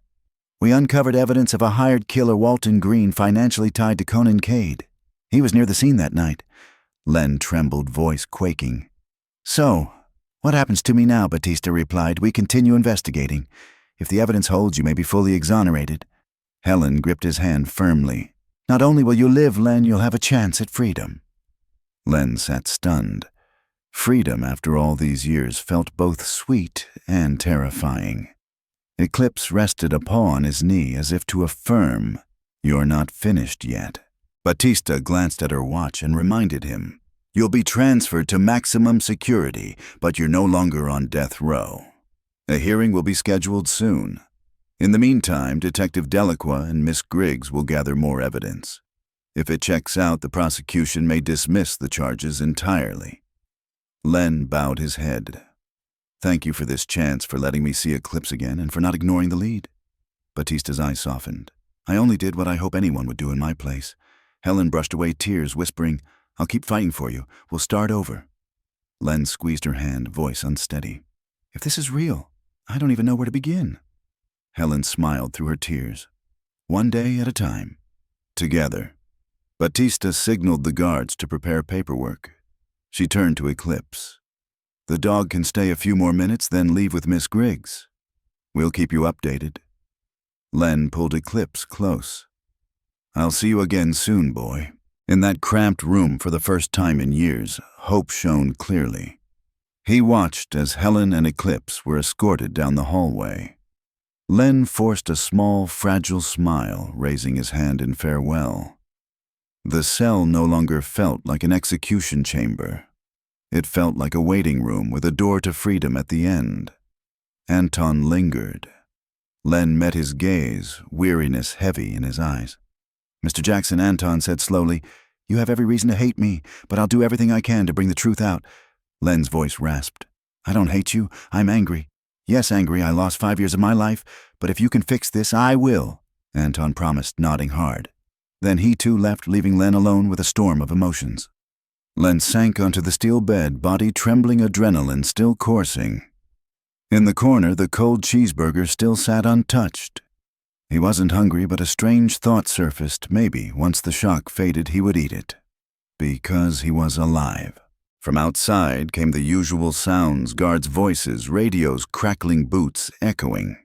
We uncovered evidence of a hired killer, Walton Green, financially tied to Conan Cade. He was near the scene that night. Len trembled, voice quaking. So, what happens to me now? Batista replied. We continue investigating. If the evidence holds, you may be fully exonerated. Helen gripped his hand firmly. Not only will you live, Len, you'll have a chance at freedom. Len sat stunned. Freedom, after all these years, felt both sweet and terrifying. Eclipse rested a paw on his knee as if to affirm, You're not finished yet. Batista glanced at her watch and reminded him, You'll be transferred to maximum security, but you're no longer on death row. A hearing will be scheduled soon. In the meantime, Detective Delacroix and Miss Griggs will gather more evidence. If it checks out, the prosecution may dismiss the charges entirely. Len bowed his head. Thank you for this chance, for letting me see Eclipse again, and for not ignoring the lead. Batista's eyes softened. I only did what I hope anyone would do in my place. Helen brushed away tears, whispering, I'll keep fighting for you. We'll start over. Len squeezed her hand, voice unsteady. If this is real, I don't even know where to begin. Helen smiled through her tears. One day at a time. Together. Batista signaled the guards to prepare paperwork. She turned to Eclipse. The dog can stay a few more minutes, then leave with Miss Griggs. We'll keep you updated. Len pulled Eclipse close. I'll see you again soon, boy. In that cramped room, for the first time in years, hope shone clearly. He watched as Helen and Eclipse were escorted down the hallway. Len forced a small, fragile smile, raising his hand in farewell. The cell no longer felt like an execution chamber. It felt like a waiting room with a door to freedom at the end. Anton lingered. Len met his gaze, weariness heavy in his eyes. Mr. Jackson, Anton said slowly, You have every reason to hate me, but I'll do everything I can to bring the truth out. Len's voice rasped. I don't hate you. I'm angry. Yes, angry. I lost 5 years of my life, but if you can fix this, I will, Anton promised, nodding hard. Then he too left, leaving Len alone with a storm of emotions. Len sank onto the steel bed, body trembling, adrenaline still coursing. In the corner, the cold cheeseburger still sat untouched. He wasn't hungry, but a strange thought surfaced. Maybe, once the shock faded, he would eat it. Because he was alive. From outside came the usual sounds, guards' voices, radios, crackling boots, echoing.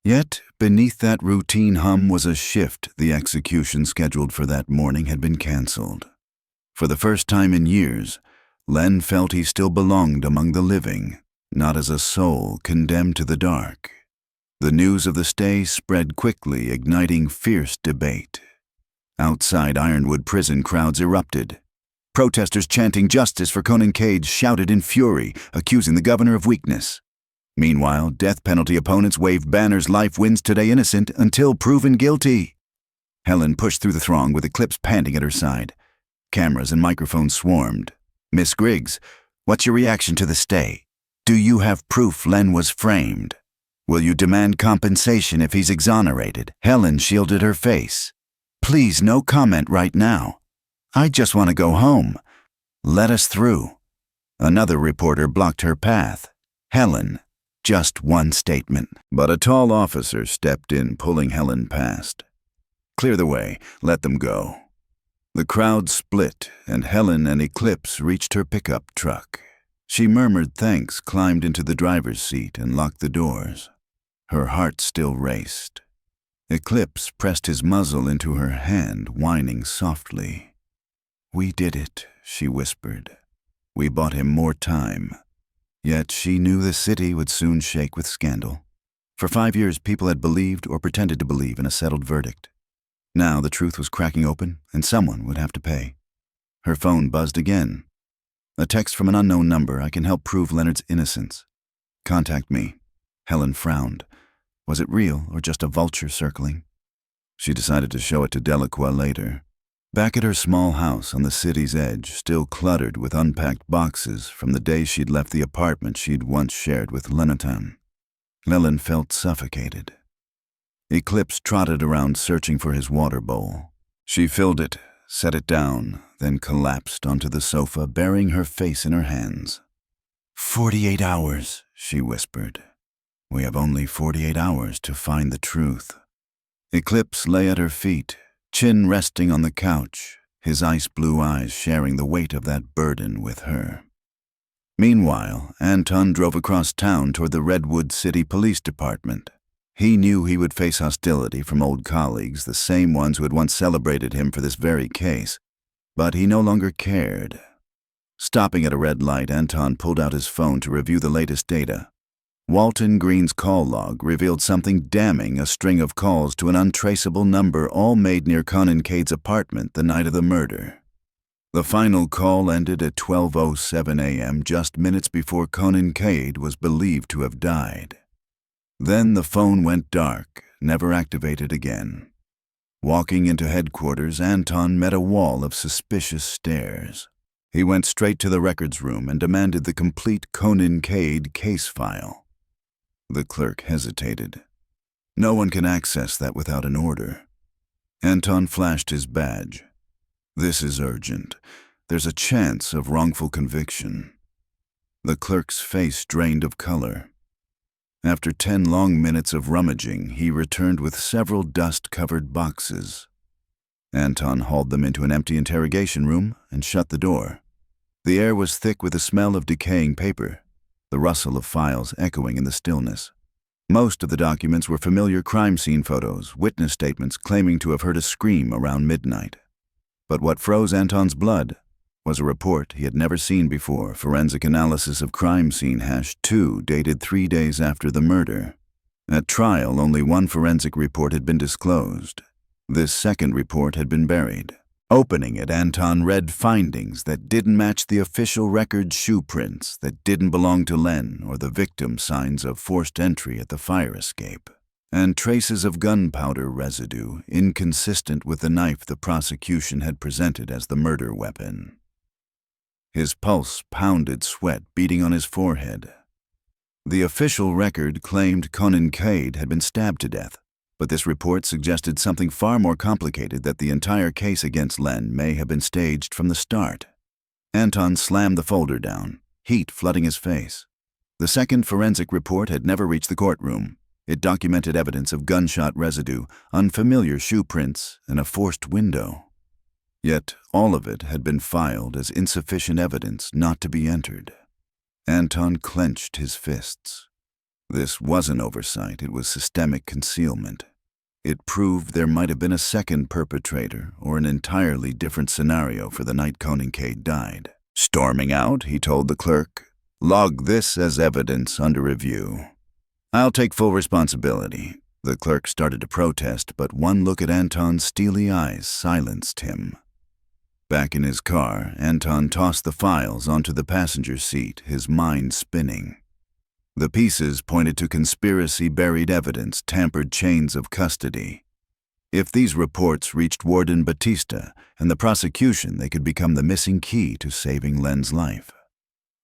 Yet, beneath that routine hum was a shift. The execution scheduled for that morning had been canceled. For the first time in years, Len felt he still belonged among the living, not as a soul condemned to the dark. The news of the stay spread quickly, igniting fierce debate. Outside Ironwood prison, crowds erupted. Protesters chanting justice for Conan Cade shouted in fury, accusing the governor of weakness. Meanwhile, death penalty opponents waved banners, life wins today innocent until proven guilty. Helen pushed through the throng with Eclipse panting at her side. Cameras and microphones swarmed. Miss Griggs, what's your reaction to the stay? Do you have proof Len was framed? Will you demand compensation if he's exonerated? Helen shielded her face. Please, no comment right now. I just want to go home. Let us through. Another reporter blocked her path. Helen, just one statement. But a tall officer stepped in, pulling Helen past. Clear the way. Let them go. The crowd split, and Helen and Eclipse reached her pickup truck. She murmured thanks, climbed into the driver's seat, and locked the doors. Her heart still raced. Eclipse pressed his muzzle into her hand, whining softly. We did it, she whispered. We bought him more time. Yet she knew the city would soon shake with scandal. For 5 years, people had believed or pretended to believe in a settled verdict. Now the truth was cracking open, and someone would have to pay. Her phone buzzed again. A text from an unknown number. I can help prove Leonard's innocence. Contact me. Helen frowned. Was it real or just a vulture circling? She decided to show it to Delacroix later. Back at her small house on the city's edge, still cluttered with unpacked boxes from the day she'd left the apartment she'd once shared with Lenatan, Leland felt suffocated. Eclipse trotted around searching for his water bowl. She filled it, set it down, then collapsed onto the sofa, burying her face in her hands. 48 hours, she whispered. We have only 48 hours to find the truth. Eclipse lay at her feet, chin resting on the couch, his ice-blue eyes sharing the weight of that burden with her. Meanwhile, Anton drove across town toward the Redwood City Police Department. He knew he would face hostility from old colleagues, the same ones who had once celebrated him for this very case, but he no longer cared. Stopping at a red light, Anton pulled out his phone to review the latest data. Walton Green's call log revealed something damning, a string of calls to an untraceable number all made near Conan Cade's apartment the night of the murder. The final call ended at 12:07 a.m., just minutes before Conan Cade was believed to have died. Then the phone went dark, never activated again. Walking into headquarters, Anton met a wall of suspicious stares. He went straight to the records room and demanded the complete Conan Cade case file. The clerk hesitated. No one can access that without an order. Anton flashed his badge. This is urgent. There's a chance of wrongful conviction. The clerk's face drained of color. After 10 long minutes of rummaging, he returned with several dust-covered boxes. Anton hauled them into an empty interrogation room and shut the door. The air was thick with the smell of decaying paper, the rustle of files echoing in the stillness. Most of the documents were familiar crime scene photos, witness statements claiming to have heard a scream around midnight. But what froze Anton's blood was a report he had never seen before, forensic analysis of crime scene #2, dated 3 days after the murder. At trial, only one forensic report had been disclosed. This second report had been buried. Opening it, Anton read findings that didn't match the official record shoe prints, that didn't belong to Len or the victim, signs of forced entry at the fire escape, and traces of gunpowder residue inconsistent with the knife the prosecution had presented as the murder weapon. His pulse pounded, sweat beating on his forehead. The official record claimed Conan Cade had been stabbed to death, but this report suggested something far more complicated, that the entire case against Len may have been staged from the start. Anton slammed the folder down, heat flooding his face. The second forensic report had never reached the courtroom. It documented evidence of gunshot residue, unfamiliar shoe prints, and a forced window. Yet all of it had been filed as insufficient evidence not to be entered. Anton clenched his fists. This wasn't oversight, it was systemic concealment. It proved there might have been a second perpetrator or an entirely different scenario for the night Conan Cade died. Storming out, he told the clerk, "Log this as evidence under review." "I'll take full responsibility." The clerk started to protest, but one look at Anton's steely eyes silenced him. Back in his car, Anton tossed the files onto the passenger seat, his mind spinning. The pieces pointed to conspiracy, buried evidence, tampered chains of custody. If these reports reached Warden Batista and the prosecution, they could become the missing key to saving Len's life.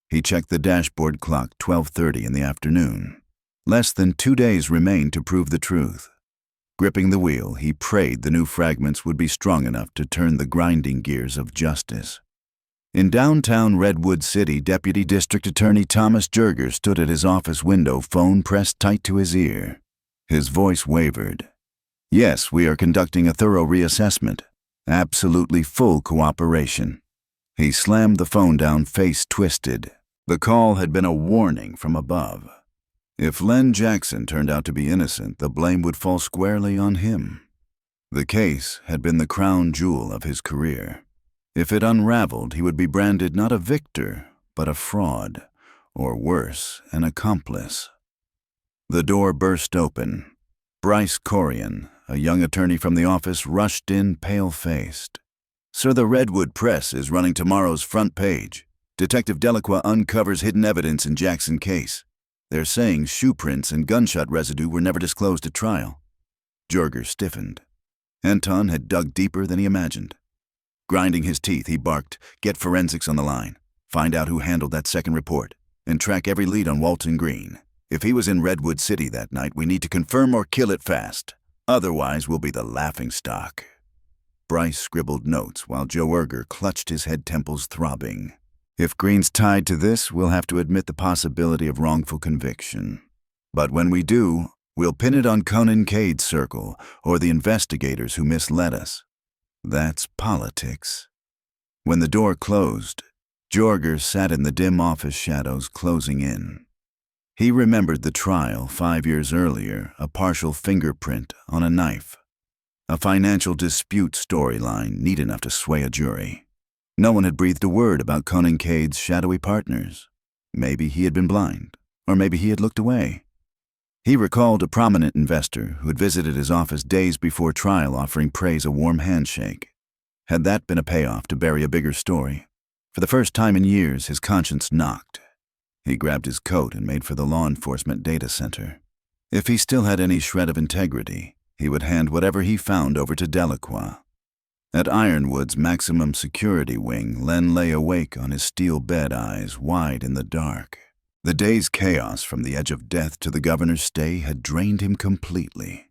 He checked the dashboard clock, 12:30 in the afternoon. Less than 2 days remained to prove the truth. Gripping the wheel, he prayed the new fragments would be strong enough to turn the grinding gears of justice. In downtown Redwood City, Deputy District Attorney Thomas Jurger stood at his office window, phone pressed tight to his ear. His voice wavered. "Yes, we are conducting a thorough reassessment. Absolutely full cooperation." He slammed the phone down, face twisted. The call had been a warning from above. If Len Jackson turned out to be innocent, the blame would fall squarely on him. The case had been the crown jewel of his career. If it unraveled, he would be branded not a victor, but a fraud, or worse, an accomplice. The door burst open. Bryce Corian, a young attorney from the office, rushed in, pale-faced. "Sir, the Redwood Press is running tomorrow's front page. Detective Delacroix uncovers hidden evidence in Jackson case. They're saying shoe prints and gunshot residue were never disclosed at trial." Jurger stiffened. Anton had dug deeper than he imagined. Grinding his teeth, he barked, "Get forensics on the line. Find out who handled that second report, and track every lead on Walton Green. If he was in Redwood City that night, we need to confirm or kill it fast. Otherwise, we'll be the laughingstock." Bryce scribbled notes while Joe Erger clutched his head temples throbbing. "If Green's tied to this, we'll have to admit the possibility of wrongful conviction. But when we do, we'll pin it on Conan Cade's circle or the investigators who misled us. That's politics." When the door closed, Jorger sat in the dim office shadows closing in. He remembered the trial 5 years earlier, a partial fingerprint on a knife. A financial dispute storyline neat enough to sway a jury. No one had breathed a word about Conan Cade's shadowy partners. Maybe he had been blind, or maybe he had looked away. He recalled a prominent investor who had visited his office days before trial offering Praise a warm handshake. Had that been a payoff to bury a bigger story? For the first time in years, his conscience knocked. He grabbed his coat and made for the law enforcement data center. If he still had any shred of integrity, he would hand whatever he found over to Delacroix. At Ironwood's maximum security wing, Len lay awake on his steel bed, eyes wide in the dark. The day's chaos from the edge of death to the governor's stay had drained him completely.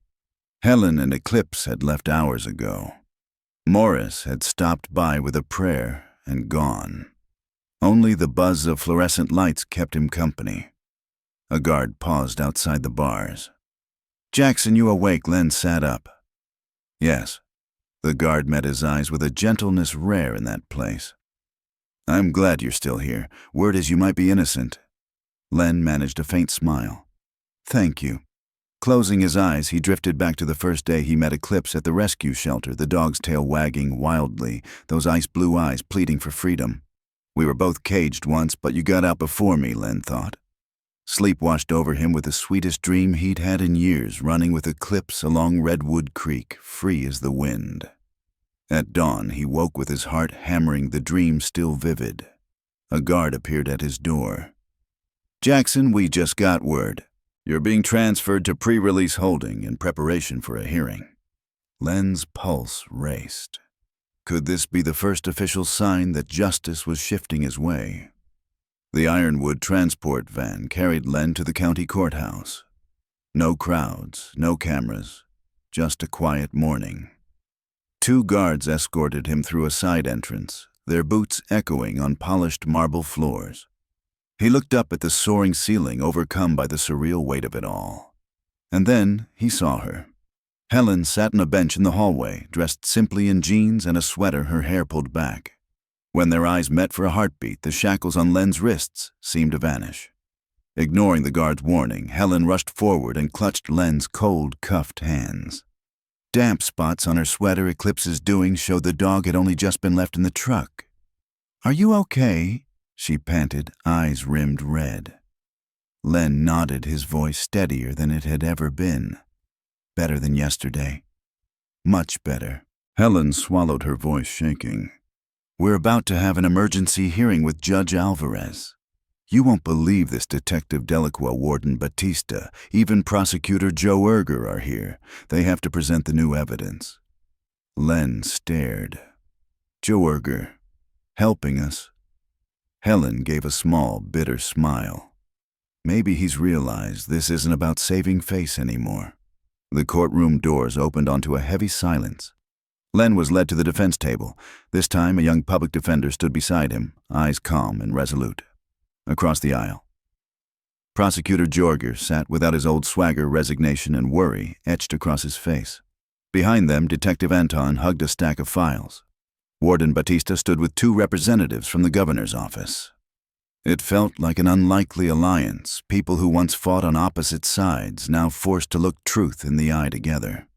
Helen and Eclipse had left hours ago. Morris had stopped by with a prayer and gone. Only the buzz of fluorescent lights kept him company. A guard paused outside the bars. "Jackson, you awake?" Len sat up. "Yes." The guard met his eyes with a gentleness rare in that place. "I'm glad you're still here. Word is you might be innocent." Len managed a faint smile. "Thank you." Closing his eyes, he drifted back to the first day he met Eclipse at the rescue shelter, the dog's tail wagging wildly, those ice-blue eyes pleading for freedom. "We were both caged once, but you got out before me," Len thought. Sleep washed over him with the sweetest dream he'd had in years, running with Eclipse along Redwood Creek, free as the wind. At dawn, he woke with his heart hammering, the dream still vivid. A guard appeared at his door. "Jackson, we just got word. You're being transferred to pre-release holding in preparation for a hearing." Len's pulse raced. Could this be the first official sign that justice was shifting his way? The Ironwood transport van carried Len to the county courthouse. No crowds, no cameras, just a quiet morning. 2 guards escorted him through a side entrance, their boots echoing on polished marble floors. He looked up at the soaring ceiling, overcome by the surreal weight of it all. And then he saw her. Helen sat on a bench in the hallway, dressed simply in jeans and a sweater, her hair pulled back. When their eyes met for a heartbeat, the shackles on Len's wrists seemed to vanish. Ignoring the guard's warning, Helen rushed forward and clutched Len's cold, cuffed hands. Damp spots on her sweater, Eclipse's doing, showed the dog had only just been left in the truck. "Are you okay?" she panted, eyes rimmed red. Len nodded, his voice steadier than it had ever been. "Better than yesterday. Much better." Helen swallowed, her voice shaking. "We're about to have an emergency hearing with Judge Alvarez. You won't believe this, Detective Delacroix, Warden Batista, even Prosecutor Joe Erger are here. They have to present the new evidence." Len stared. "Joe Erger, helping us?" Helen gave a small, bitter smile. Maybe he's realized this isn't about saving face anymore. The courtroom doors opened onto a heavy silence. Len was led to the defense table. This time, a young public defender stood beside him, eyes calm and resolute. Across the aisle, Prosecutor Jorger sat without his old swagger, resignation and worry etched across his face. Behind them, Detective Anton hugged a stack of files. Warden Batista stood with 2 representatives from the governor's office. It felt like an unlikely alliance, people who once fought on opposite sides, now forced to look truth in the eye together.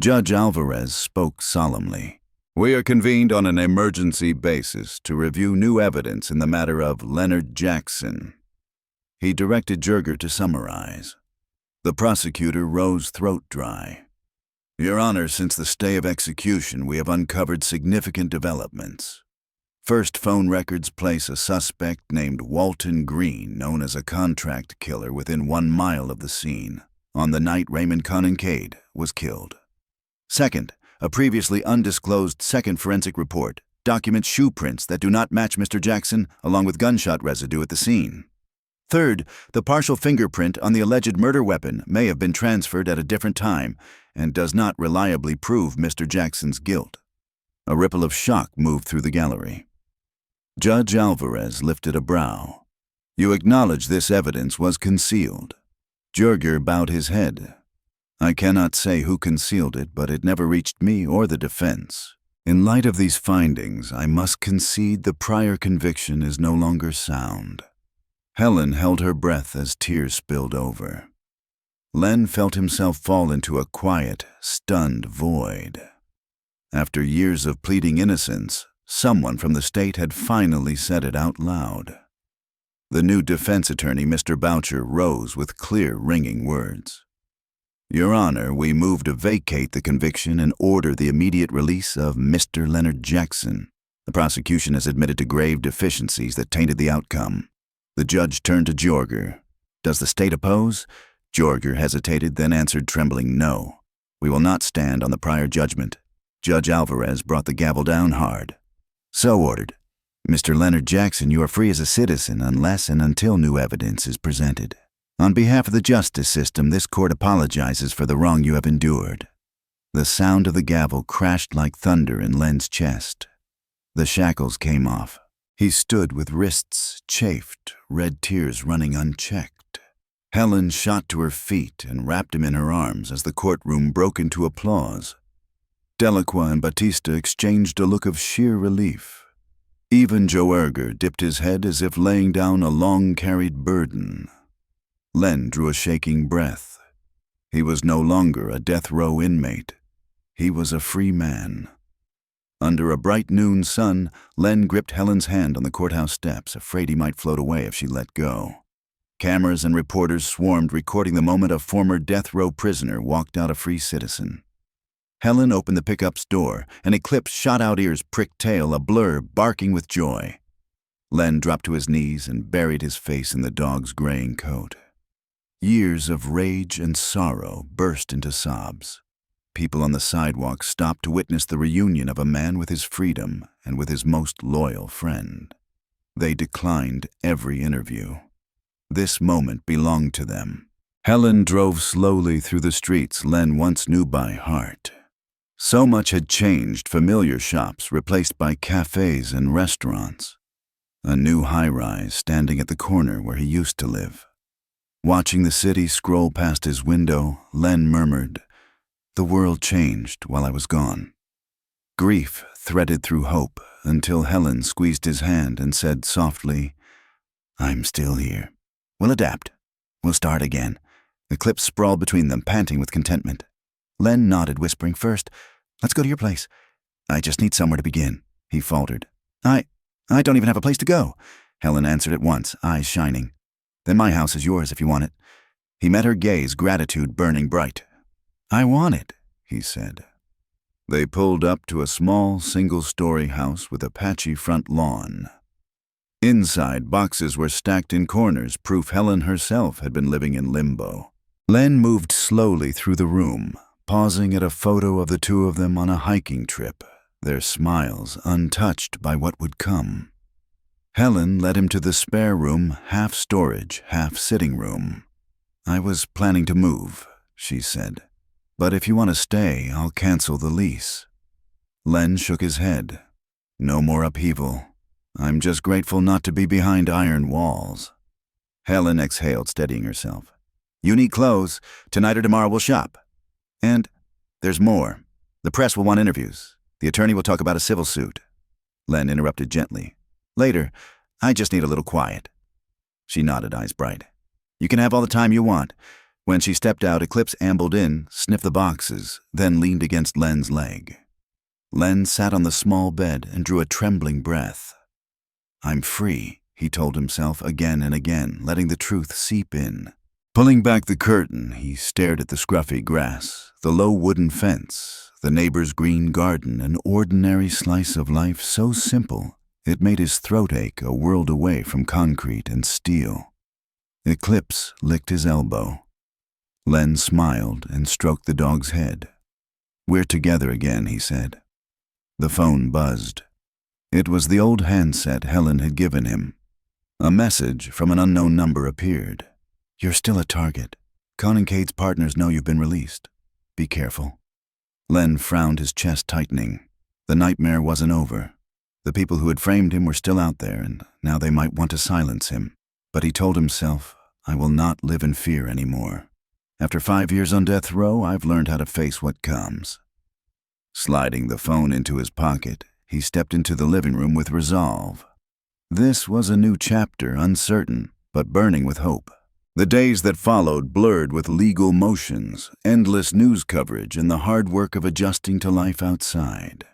Judge Alvarez spoke solemnly. "We are convened on an emergency basis to review new evidence in the matter of Leonard Jackson." He directed Jorger to summarize. The prosecutor rose throat dry. "Your Honor, since the stay of execution, we have uncovered significant developments. First, phone records place a suspect named Walton Green, known as a contract killer, within 1 mile of the scene, on the night Raymond Conan Cade was killed. Second, A previously undisclosed second forensic report documents shoe prints that do not match Mr. Jackson, along with gunshot residue at the scene. Third, the partial fingerprint on the alleged murder weapon may have been transferred at a different time and does not reliably prove Mr. Jackson's guilt. A ripple of shock moved through the gallery. Judge Alvarez lifted a brow. You acknowledge this evidence was concealed. Jurger bowed his head. I cannot say who concealed it, but it never reached me or the defense. In light of these findings, I must concede the prior conviction is no longer sound. Helen held her breath as tears spilled over. Len felt himself fall into a quiet, stunned void. After years of pleading innocence, someone from the state had finally said it out loud. The new defense attorney, Mr. Boucher, rose with clear, ringing words. Your Honor, we move to vacate the conviction and order the immediate release of Mr. Leonard Jackson. The prosecution has admitted to grave deficiencies that tainted the outcome. The judge turned to Jorger. Does the state oppose? Jorger hesitated, then answered, trembling, no. We will not stand on the prior judgment. Judge Alvarez brought the gavel down hard. So ordered. Mr. Leonard Jackson, you are free as a citizen unless and until new evidence is presented. On behalf of the justice system, this court apologizes for the wrong you have endured. The sound of the gavel crashed like thunder in Len's chest. The shackles came off. He stood with wrists chafed, red tears running unchecked. Helen shot to her feet and wrapped him in her arms as the courtroom broke into applause. Delacroix and Batista exchanged a look of sheer relief. Even Joerger dipped his head as if laying down a long-carried burden. Len drew a shaking breath. He was no longer a death row inmate. He was a free man. Under a bright noon sun, Len gripped Helen's hand on the courthouse steps, afraid he might float away if she let go. Cameras and reporters swarmed, recording the moment a former death row prisoner walked out a free citizen. Helen opened the pickup's door, and Eclipse shot-out ears pricked tail, a blur, barking with joy. Len dropped to his knees and buried his face in the dog's graying coat. Years of rage and sorrow burst into sobs. People on the sidewalk stopped to witness the reunion of a man with his freedom and with his most loyal friend. They declined every interview. This moment belonged to them. Helen drove slowly through the streets Len once knew by heart. So much had changed, familiar shops replaced by cafes and restaurants. A new high-rise standing at the corner where he used to live. Watching the city scroll past his window, Len murmured, "The world changed while I was gone." Grief threaded through hope until Helen squeezed his hand and said softly, "I'm still here. We'll adapt. We'll start again." Eclipse sprawled between them, panting with contentment. Len nodded, whispering, "First, let's go to your place." "I just need somewhere to begin," he faltered. I don't even have a place to go," Helen answered at once, eyes shining. "Then my house is yours if you want it." He met her gaze, gratitude burning bright. "I want it," he said. They pulled up to a small, single-story house with a patchy front lawn. Inside, boxes were stacked in corners, proof Helen herself had been living in limbo. Len moved slowly through the room, pausing at a photo of the two of them on a hiking trip, their smiles untouched by what would come. Helen led him to the spare room, half storage, half sitting room. "I was planning to move," she said. "But if you want to stay, I'll cancel the lease." Len shook his head. "No more upheaval. I'm just grateful not to be behind iron walls." Helen exhaled, steadying herself. "You need clothes. Tonight or tomorrow we'll shop. And there's more. The press will want interviews. The attorney will talk about a civil suit." Len interrupted gently. "Later, I just need a little quiet." She nodded, eyes bright. "You can have all the time you want." When she stepped out, Eclipse ambled in, sniffed the boxes, then leaned against Len's leg. Len sat on the small bed and drew a trembling breath. "I'm free," he told himself again and again, letting the truth seep in. Pulling back the curtain, he stared at the scruffy grass, the low wooden fence, the neighbor's green garden, an ordinary slice of life so simple it made his throat ache a world away from concrete and steel. Eclipse licked his elbow. Len smiled and stroked the dog's head. "We're together again," he said. The phone buzzed. It was the old handset Helen had given him. A message from an unknown number appeared. "You're still a target. Conan Cade's partners know you've been released. Be careful." Len frowned, his chest tightening. The nightmare wasn't over. The people who had framed him were still out there, and now they might want to silence him. But he told himself, "I will not live in fear anymore. After 5 years on death row, I've learned how to face what comes." Sliding the phone into his pocket, he stepped into the living room with resolve. This was a new chapter, uncertain, but burning with hope. The days that followed blurred with legal motions, endless news coverage, and the hard work of adjusting to life outside.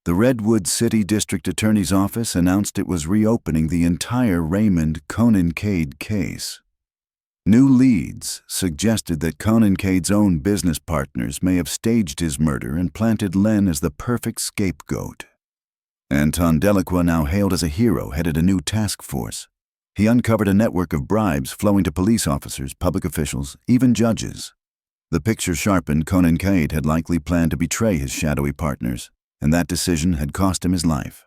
The Redwood City District Attorney's Office announced it was reopening the entire Raymond Conan Cade case. New leads suggested that Conan Cade's own business partners may have staged his murder and planted Len as the perfect scapegoat. Anton Delacroix, now hailed as a hero, headed a new task force. He uncovered a network of bribes flowing to police officers, public officials, even judges. The picture sharpened. Conan Cade had likely planned to betray his shadowy partners, and that decision had cost him his life.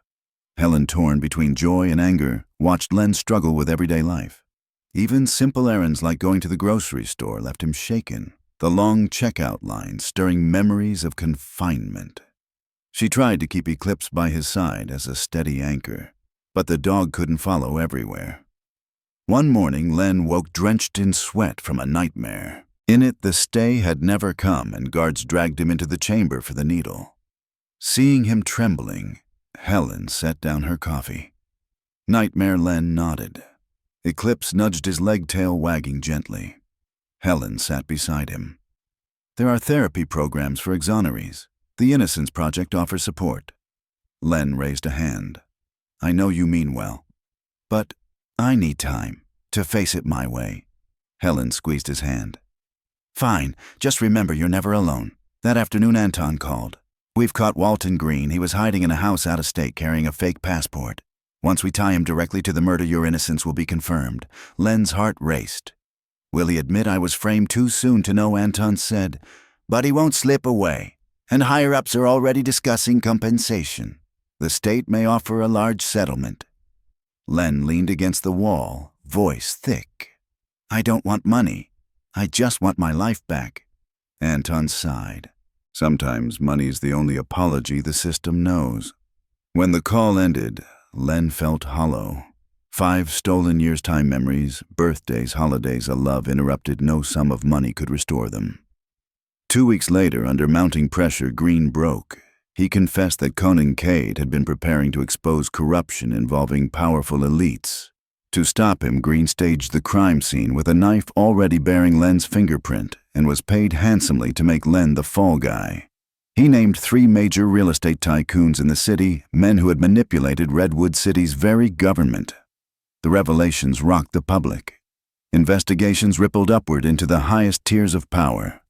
Helen, torn between joy and anger, watched Len struggle with everyday life. Even simple errands like going to the grocery store left him shaken, the long checkout line stirring memories of confinement. She tried to keep Eclipse by his side as a steady anchor, but the dog couldn't follow everywhere. One morning, Len woke drenched in sweat from a nightmare. In it, the stay had never come, and guards dragged him into the chamber for the needle. Seeing him trembling, Helen set down her coffee. Nightmare Len nodded. Eclipse nudged his leg, tail wagging gently. Helen sat beside him. "There are therapy programs for exonerees. The Innocence Project offers support." Len raised a hand. "I know you mean well, but I need time to face it my way." Helen squeezed his hand. "Fine, just remember you're never alone. That afternoon Anton called. We've caught Walton Green. He was hiding in a house out of state carrying a fake passport. Once we tie him directly to the murder, your innocence will be confirmed." Len's heart raced. "Will he admit I was framed too soon to know?" Anton said. "But he won't slip away, and higher-ups are already discussing compensation. The state may offer a large settlement." Len leaned against the wall, voice thick. "I don't want money. I just want my life back." Anton sighed. Sometimes money's the only apology the system knows. When the call ended, Len felt hollow. 5 stolen years' time memories, birthdays, holidays, a love interrupted. No sum of money could restore them. 2 weeks later, under mounting pressure, Green broke. He confessed that Conan Cade had been preparing to expose corruption involving powerful elites. To stop him, Green staged the crime scene with a knife already bearing Len's fingerprint and was paid handsomely to make Len the fall guy. He named 3 major real estate tycoons in the city, men who had manipulated Redwood City's very government. The revelations rocked the public. Investigations rippled upward into the highest tiers of power.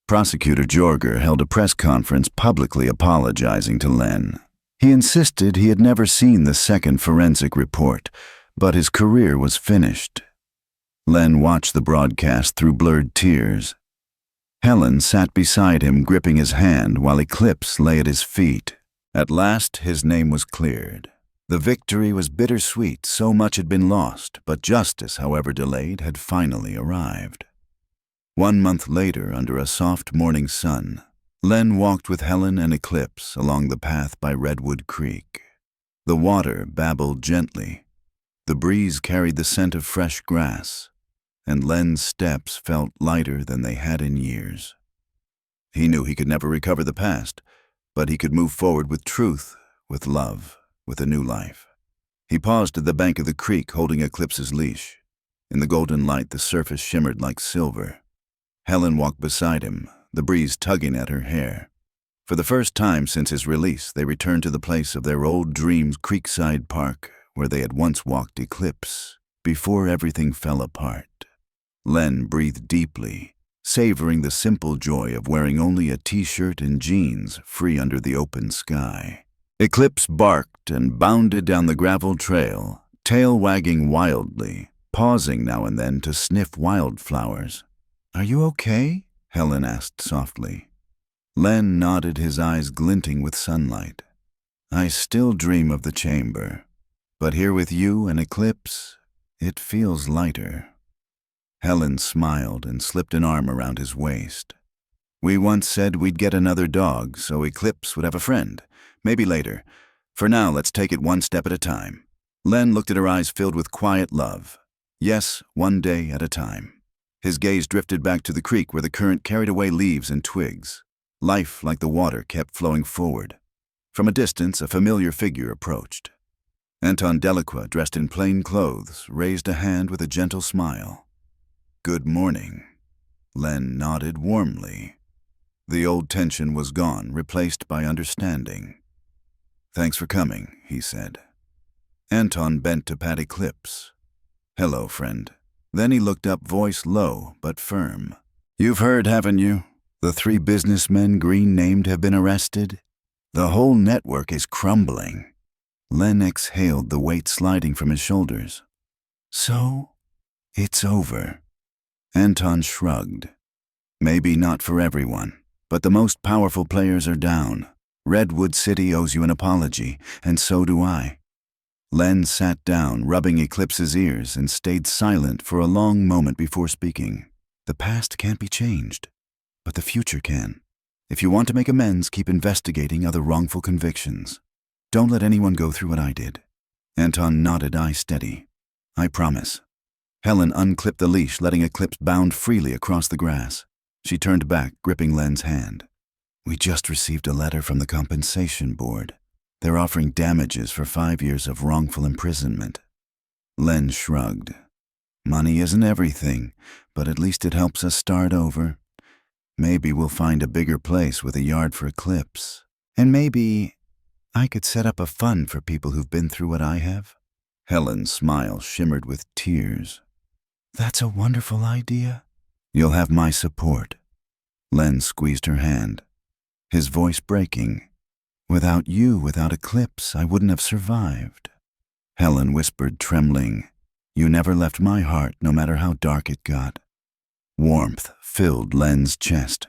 Prosecutor Jorger held a press conference publicly apologizing to Len. He insisted he had never seen the second forensic report, but his career was finished. Len watched the broadcast through blurred tears. Helen sat beside him, gripping his hand, while Eclipse lay at his feet. At last, his name was cleared. The victory was bittersweet. So much had been lost, but justice, however delayed, had finally arrived. 1 month later, under a soft morning sun, Len walked with Helen and Eclipse along the path by Redwood Creek. The water babbled gently. The breeze carried the scent of fresh grass, and Len's steps felt lighter than they had in years. He knew he could never recover the past, but he could move forward with truth, with love, with a new life. He paused at the bank of the creek, holding Eclipse's leash. In the golden light, the surface shimmered like silver. Helen walked beside him, the breeze tugging at her hair. For the first time since his release, they returned to the place of their old dreams, Creekside Park, where they had once walked Eclipse, before everything fell apart. Len breathed deeply, savoring the simple joy of wearing only a t-shirt and jeans, free under the open sky. Eclipse barked and bounded down the gravel trail, tail wagging wildly, pausing now and then to sniff wildflowers. "Are you okay?" Helen asked softly. Len nodded, his eyes glinting with sunlight. I still dream of the chamber, but here with you and Eclipse, it feels lighter. Helen smiled and slipped an arm around his waist. We once said we'd get another dog so Eclipse would have a friend. Maybe later. For now, let's take it one step at a time. Len looked at her eyes filled with quiet love. Yes, one day at a time. His gaze drifted back to the creek where the current carried away leaves and twigs. Life, like the water, kept flowing forward. From a distance, a familiar figure approached. Anton Delacroix, dressed in plain clothes, raised a hand with a gentle smile. Good morning. Len nodded warmly. The old tension was gone, replaced by understanding. Thanks for coming, he said. Anton bent to pat Eclipse. Hello, friend. Then he looked up, voice low but firm. You've heard, haven't you? The 3 businessmen Green named have been arrested. The whole network is crumbling. Len exhaled, the weight sliding from his shoulders. So, it's over. Anton shrugged. Maybe not for everyone, but the most powerful players are down. Redwood City owes you an apology, and so do I. Len sat down, rubbing Eclipse's ears, and stayed silent for a long moment before speaking. The past can't be changed, but the future can. If you want to make amends, keep investigating other wrongful convictions. Don't let anyone go through what I did. Anton nodded, eye steady. I promise. Helen unclipped the leash, letting Eclipse bound freely across the grass. She turned back, gripping Len's hand. We just received a letter from the compensation board. They're offering damages for 5 years of wrongful imprisonment. Len shrugged. Money isn't everything, but at least it helps us start over. Maybe we'll find a bigger place with a yard for Eclipse. And maybe I could set up a fund for people who've been through what I have. Helen's smile shimmered with tears. That's a wonderful idea. You'll have my support. Len squeezed her hand, his voice breaking. Without you, without Eclipse, I wouldn't have survived. Helen whispered, trembling. You never left my heart, no matter how dark it got. Warmth filled Len's chest.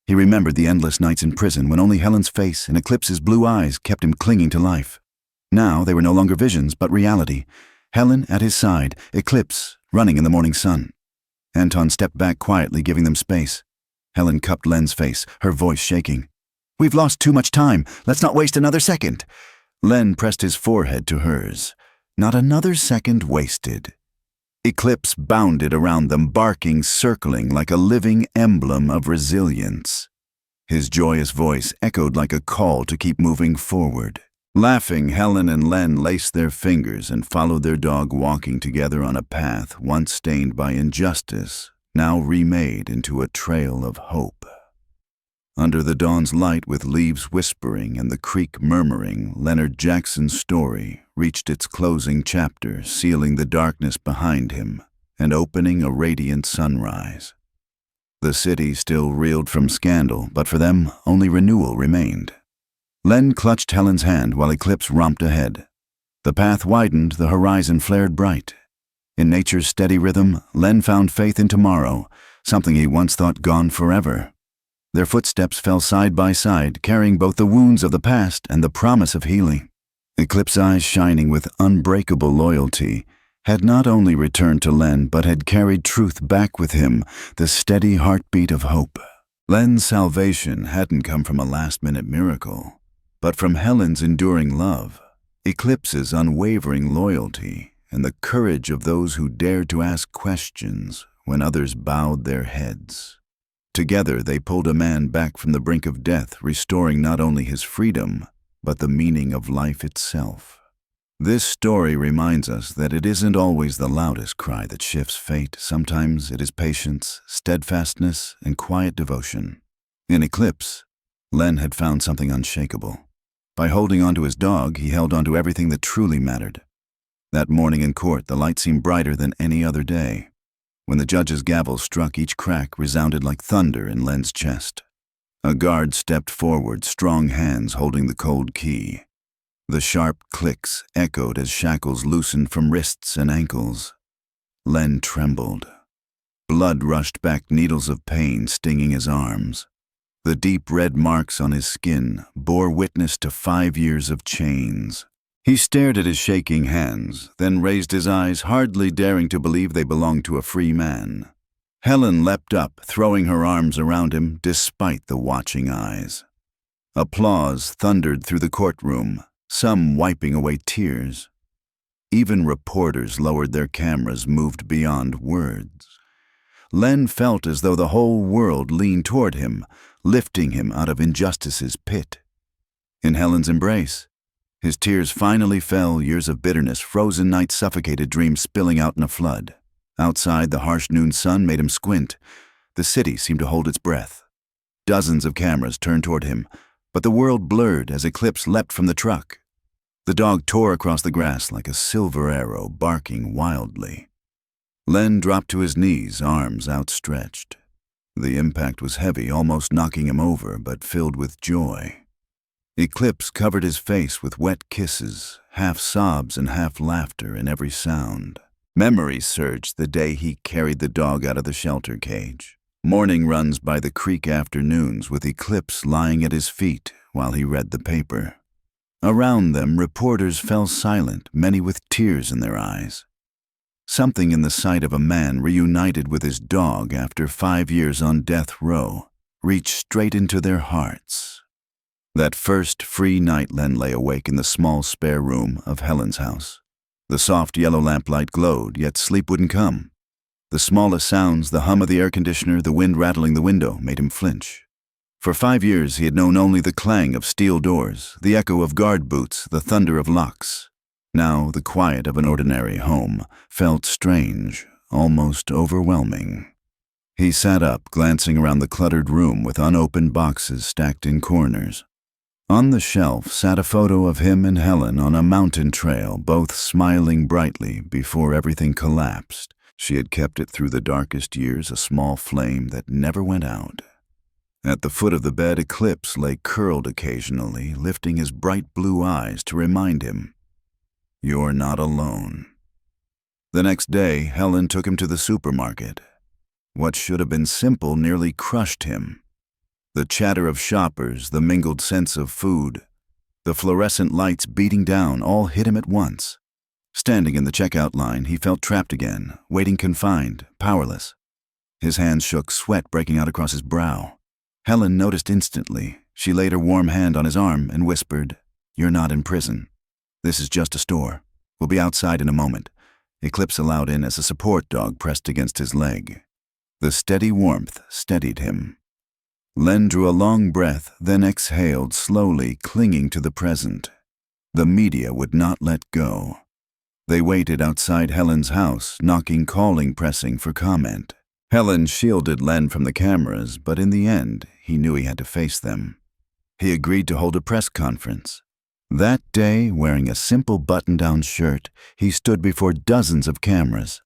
He remembered the endless nights in prison when only Helen's face and Eclipse's blue eyes kept him clinging to life. Now they were no longer visions, but reality. Helen at his side, Eclipse running in the morning sun. Anton stepped back quietly, giving them space. Helen cupped Len's face, her voice shaking. We've lost too much time. Let's not waste another second. Len pressed his forehead to hers. Not another second wasted. Eclipse bounded around them, barking, circling like a living emblem of resilience. His joyous voice echoed like a call to keep moving forward. Laughing, Helen and Len laced their fingers and followed their dog, walking together on a path once stained by injustice, now remade into a trail of hope. Under the dawn's light, with leaves whispering and the creek murmuring, Leonard Jackson's story reached its closing chapter, sealing the darkness behind him and opening a radiant sunrise. The city still reeled from scandal, but for them, only renewal remained. Len clutched Helen's hand while Eclipse romped ahead. The path widened, the horizon flared bright. In nature's steady rhythm, Len found faith in tomorrow, something he once thought gone forever. Their footsteps fell side by side, carrying both the wounds of the past and the promise of healing. Eclipse's eyes, shining with unbreakable loyalty, had not only returned to Len, but had carried truth back with him, the steady heartbeat of hope. Len's salvation hadn't come from a last-minute miracle, but from Helen's enduring love, Eclipse's unwavering loyalty, and the courage of those who dared to ask questions when others bowed their heads. Together they pulled a man back from the brink of death, restoring not only his freedom, but the meaning of life itself. This story reminds us that it isn't always the loudest cry that shifts fate. Sometimes it is patience, steadfastness, and quiet devotion. In Eclipse, Len had found something unshakable. By holding onto his dog, he held onto everything that truly mattered. That morning in court, the light seemed brighter than any other day. When the judge's gavel struck, each crack resounded like thunder in Len's chest. A guard stepped forward, strong hands holding the cold key. The sharp clicks echoed as shackles loosened from wrists and ankles. Len trembled. Blood rushed back, needles of pain stinging his arms. The deep red marks on his skin bore witness to 5 years of chains. He stared at his shaking hands, then raised his eyes, hardly daring to believe they belonged to a free man. Helen leapt up, throwing her arms around him despite the watching eyes. Applause thundered through the courtroom, some wiping away tears. Even reporters lowered their cameras, moved beyond words. Len felt as though the whole world leaned toward him, lifting him out of injustice's pit. In Helen's embrace, his tears finally fell, years of bitterness, frozen nights, suffocated dreams spilling out in a flood. Outside, the harsh noon sun made him squint. The city seemed to hold its breath. Dozens of cameras turned toward him, but the world blurred as Eclipse leapt from the truck. The dog tore across the grass like a silver arrow, barking wildly. Len dropped to his knees, arms outstretched. The impact was heavy, almost knocking him over, but filled with joy. Eclipse covered his face with wet kisses, half sobs and half laughter in every sound. Memories surged the day he carried the dog out of the shelter cage. Morning runs by the creek afternoons with Eclipse lying at his feet while he read the paper. Around them, reporters fell silent, many with tears in their eyes. Something in the sight of a man reunited with his dog after 5 years on death row reached straight into their hearts. That first free night, Len lay awake in the small spare room of Helen's house. The soft yellow lamplight glowed, yet sleep wouldn't come. The smallest sounds, the hum of the air conditioner, the wind rattling the window, made him flinch. For 5 years he had known only the clang of steel doors, the echo of guard boots, the thunder of locks. Now the quiet of an ordinary home felt strange, almost overwhelming. He sat up, glancing around the cluttered room with unopened boxes stacked in corners. On the shelf sat a photo of him and Helen on a mountain trail, both smiling brightly before everything collapsed. She had kept it through the darkest years, a small flame that never went out. At the foot of the bed, Eclipse lay curled occasionally, lifting his bright blue eyes to remind him, "You're not alone." The next day, Helen took him to the supermarket. What should have been simple nearly crushed him. The chatter of shoppers, the mingled scents of food, the fluorescent lights beating down, all hit him at once. Standing in the checkout line, he felt trapped again, waiting confined, powerless. His hands shook, sweat breaking out across his brow. Helen noticed instantly. She laid her warm hand on his arm and whispered, "You're not in prison. This is just a store. We'll be outside in a moment." Eclipse allowed in as a support dog pressed against his leg. The steady warmth steadied him. Len drew a long breath, then exhaled slowly, clinging to the present. The media would not let go. They waited outside Helen's house, knocking, calling, pressing for comment. Helen shielded Len from the cameras, but in the end, he knew he had to face them. He agreed to hold a press conference. That day, wearing a simple button-down shirt, he stood before dozens of cameras.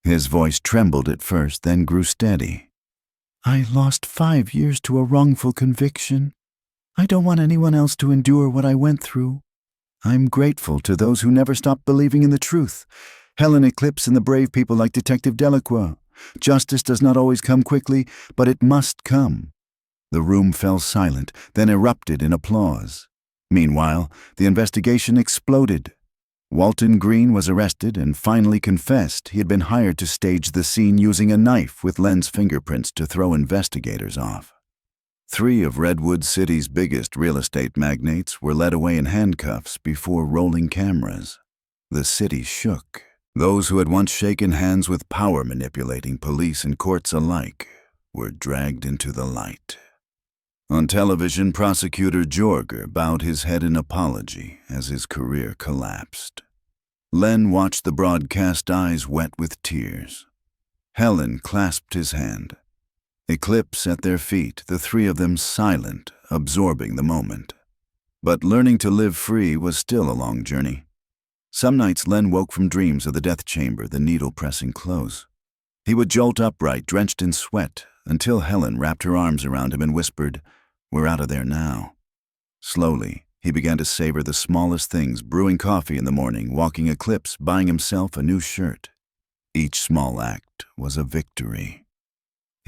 His voice trembled at first, then grew steady. "I lost 5 years to a wrongful conviction. I don't want anyone else to endure what I went through. I'm grateful to those who never stopped believing in the truth. Helen, Eclipse, and the brave people like Detective Delacroix. Justice does not always come quickly, but it must come." The room fell silent, then erupted in applause. Meanwhile, the investigation exploded. Walton Green was arrested and finally confessed he had been hired to stage the scene using a knife with Len's fingerprints to throw investigators off. 3 of Redwood City's biggest real estate magnates were led away in handcuffs before rolling cameras. The city shook. Those who had once shaken hands with power manipulating police and courts alike were dragged into the light. On television, prosecutor Jorger bowed his head in apology as his career collapsed. Len watched the broadcast, eyes wet with tears. Helen clasped his hand. Eclipse at their feet, the 3 of them silent, absorbing the moment. But learning to live free was still a long journey. Some nights Len woke from dreams of the death chamber, the needle pressing close. He would jolt upright, drenched in sweat, until Helen wrapped her arms around him and whispered, "We're out of there now." Slowly, he began to savor the smallest things, brewing coffee in the morning, walking Eclipse, buying himself a new shirt. Each small act was a victory.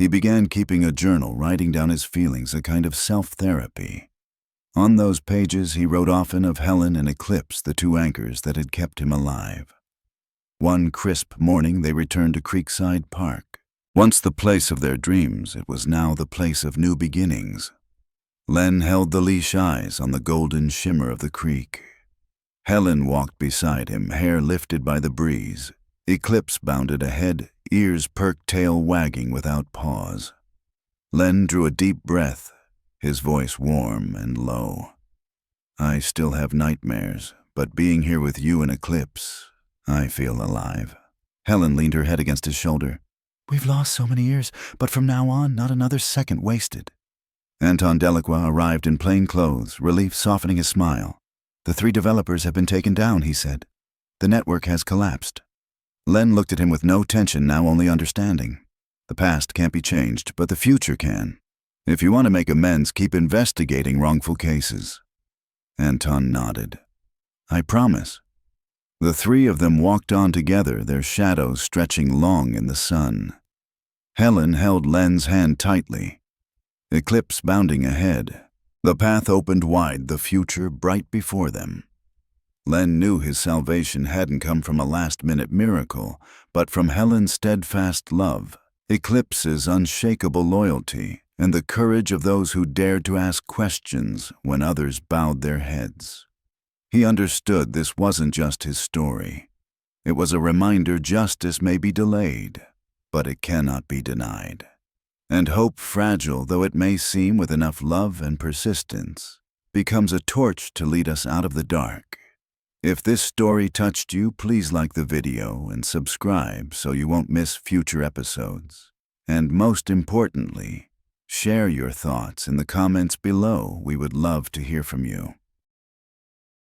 He began keeping a journal, writing down his feelings, a kind of self-therapy. On those pages, he wrote often of Helen and Eclipse, the two anchors that had kept him alive. One crisp morning, they returned to Creekside Park. Once the place of their dreams, it was now the place of new beginnings. Len held the leash eyes on the golden shimmer of the creek. Helen walked beside him, hair lifted by the breeze. Eclipse bounded ahead, ears perked, tail wagging without pause. Len drew a deep breath, his voice warm and low. I still have nightmares, but being here with you and Eclipse, I feel alive. Helen leaned her head against his shoulder. We've lost so many years, but from now on, not another second wasted. Anton Delacroix arrived in plain clothes, relief softening his smile. The 3 developers have been taken down, he said. The network has collapsed. Len looked at him with no tension, now only understanding. The past can't be changed, but the future can. If you want to make amends, keep investigating wrongful cases. Anton nodded. I promise. The 3 of them walked on together, their shadows stretching long in the sun. Helen held Len's hand tightly. Eclipse bounding ahead. The path opened wide, the future bright before them. Len knew his salvation hadn't come from a last-minute miracle, but from Helen's steadfast love, Eclipse's unshakable loyalty, and the courage of those who dared to ask questions when others bowed their heads. He understood this wasn't just his story. It was a reminder justice may be delayed, but it cannot be denied. And hope, fragile though it may seem, with enough love and persistence, becomes a torch to lead us out of the dark. If this story touched you, please like the video and subscribe so you won't miss future episodes. And most importantly, share your thoughts in the comments below. We would love to hear from you.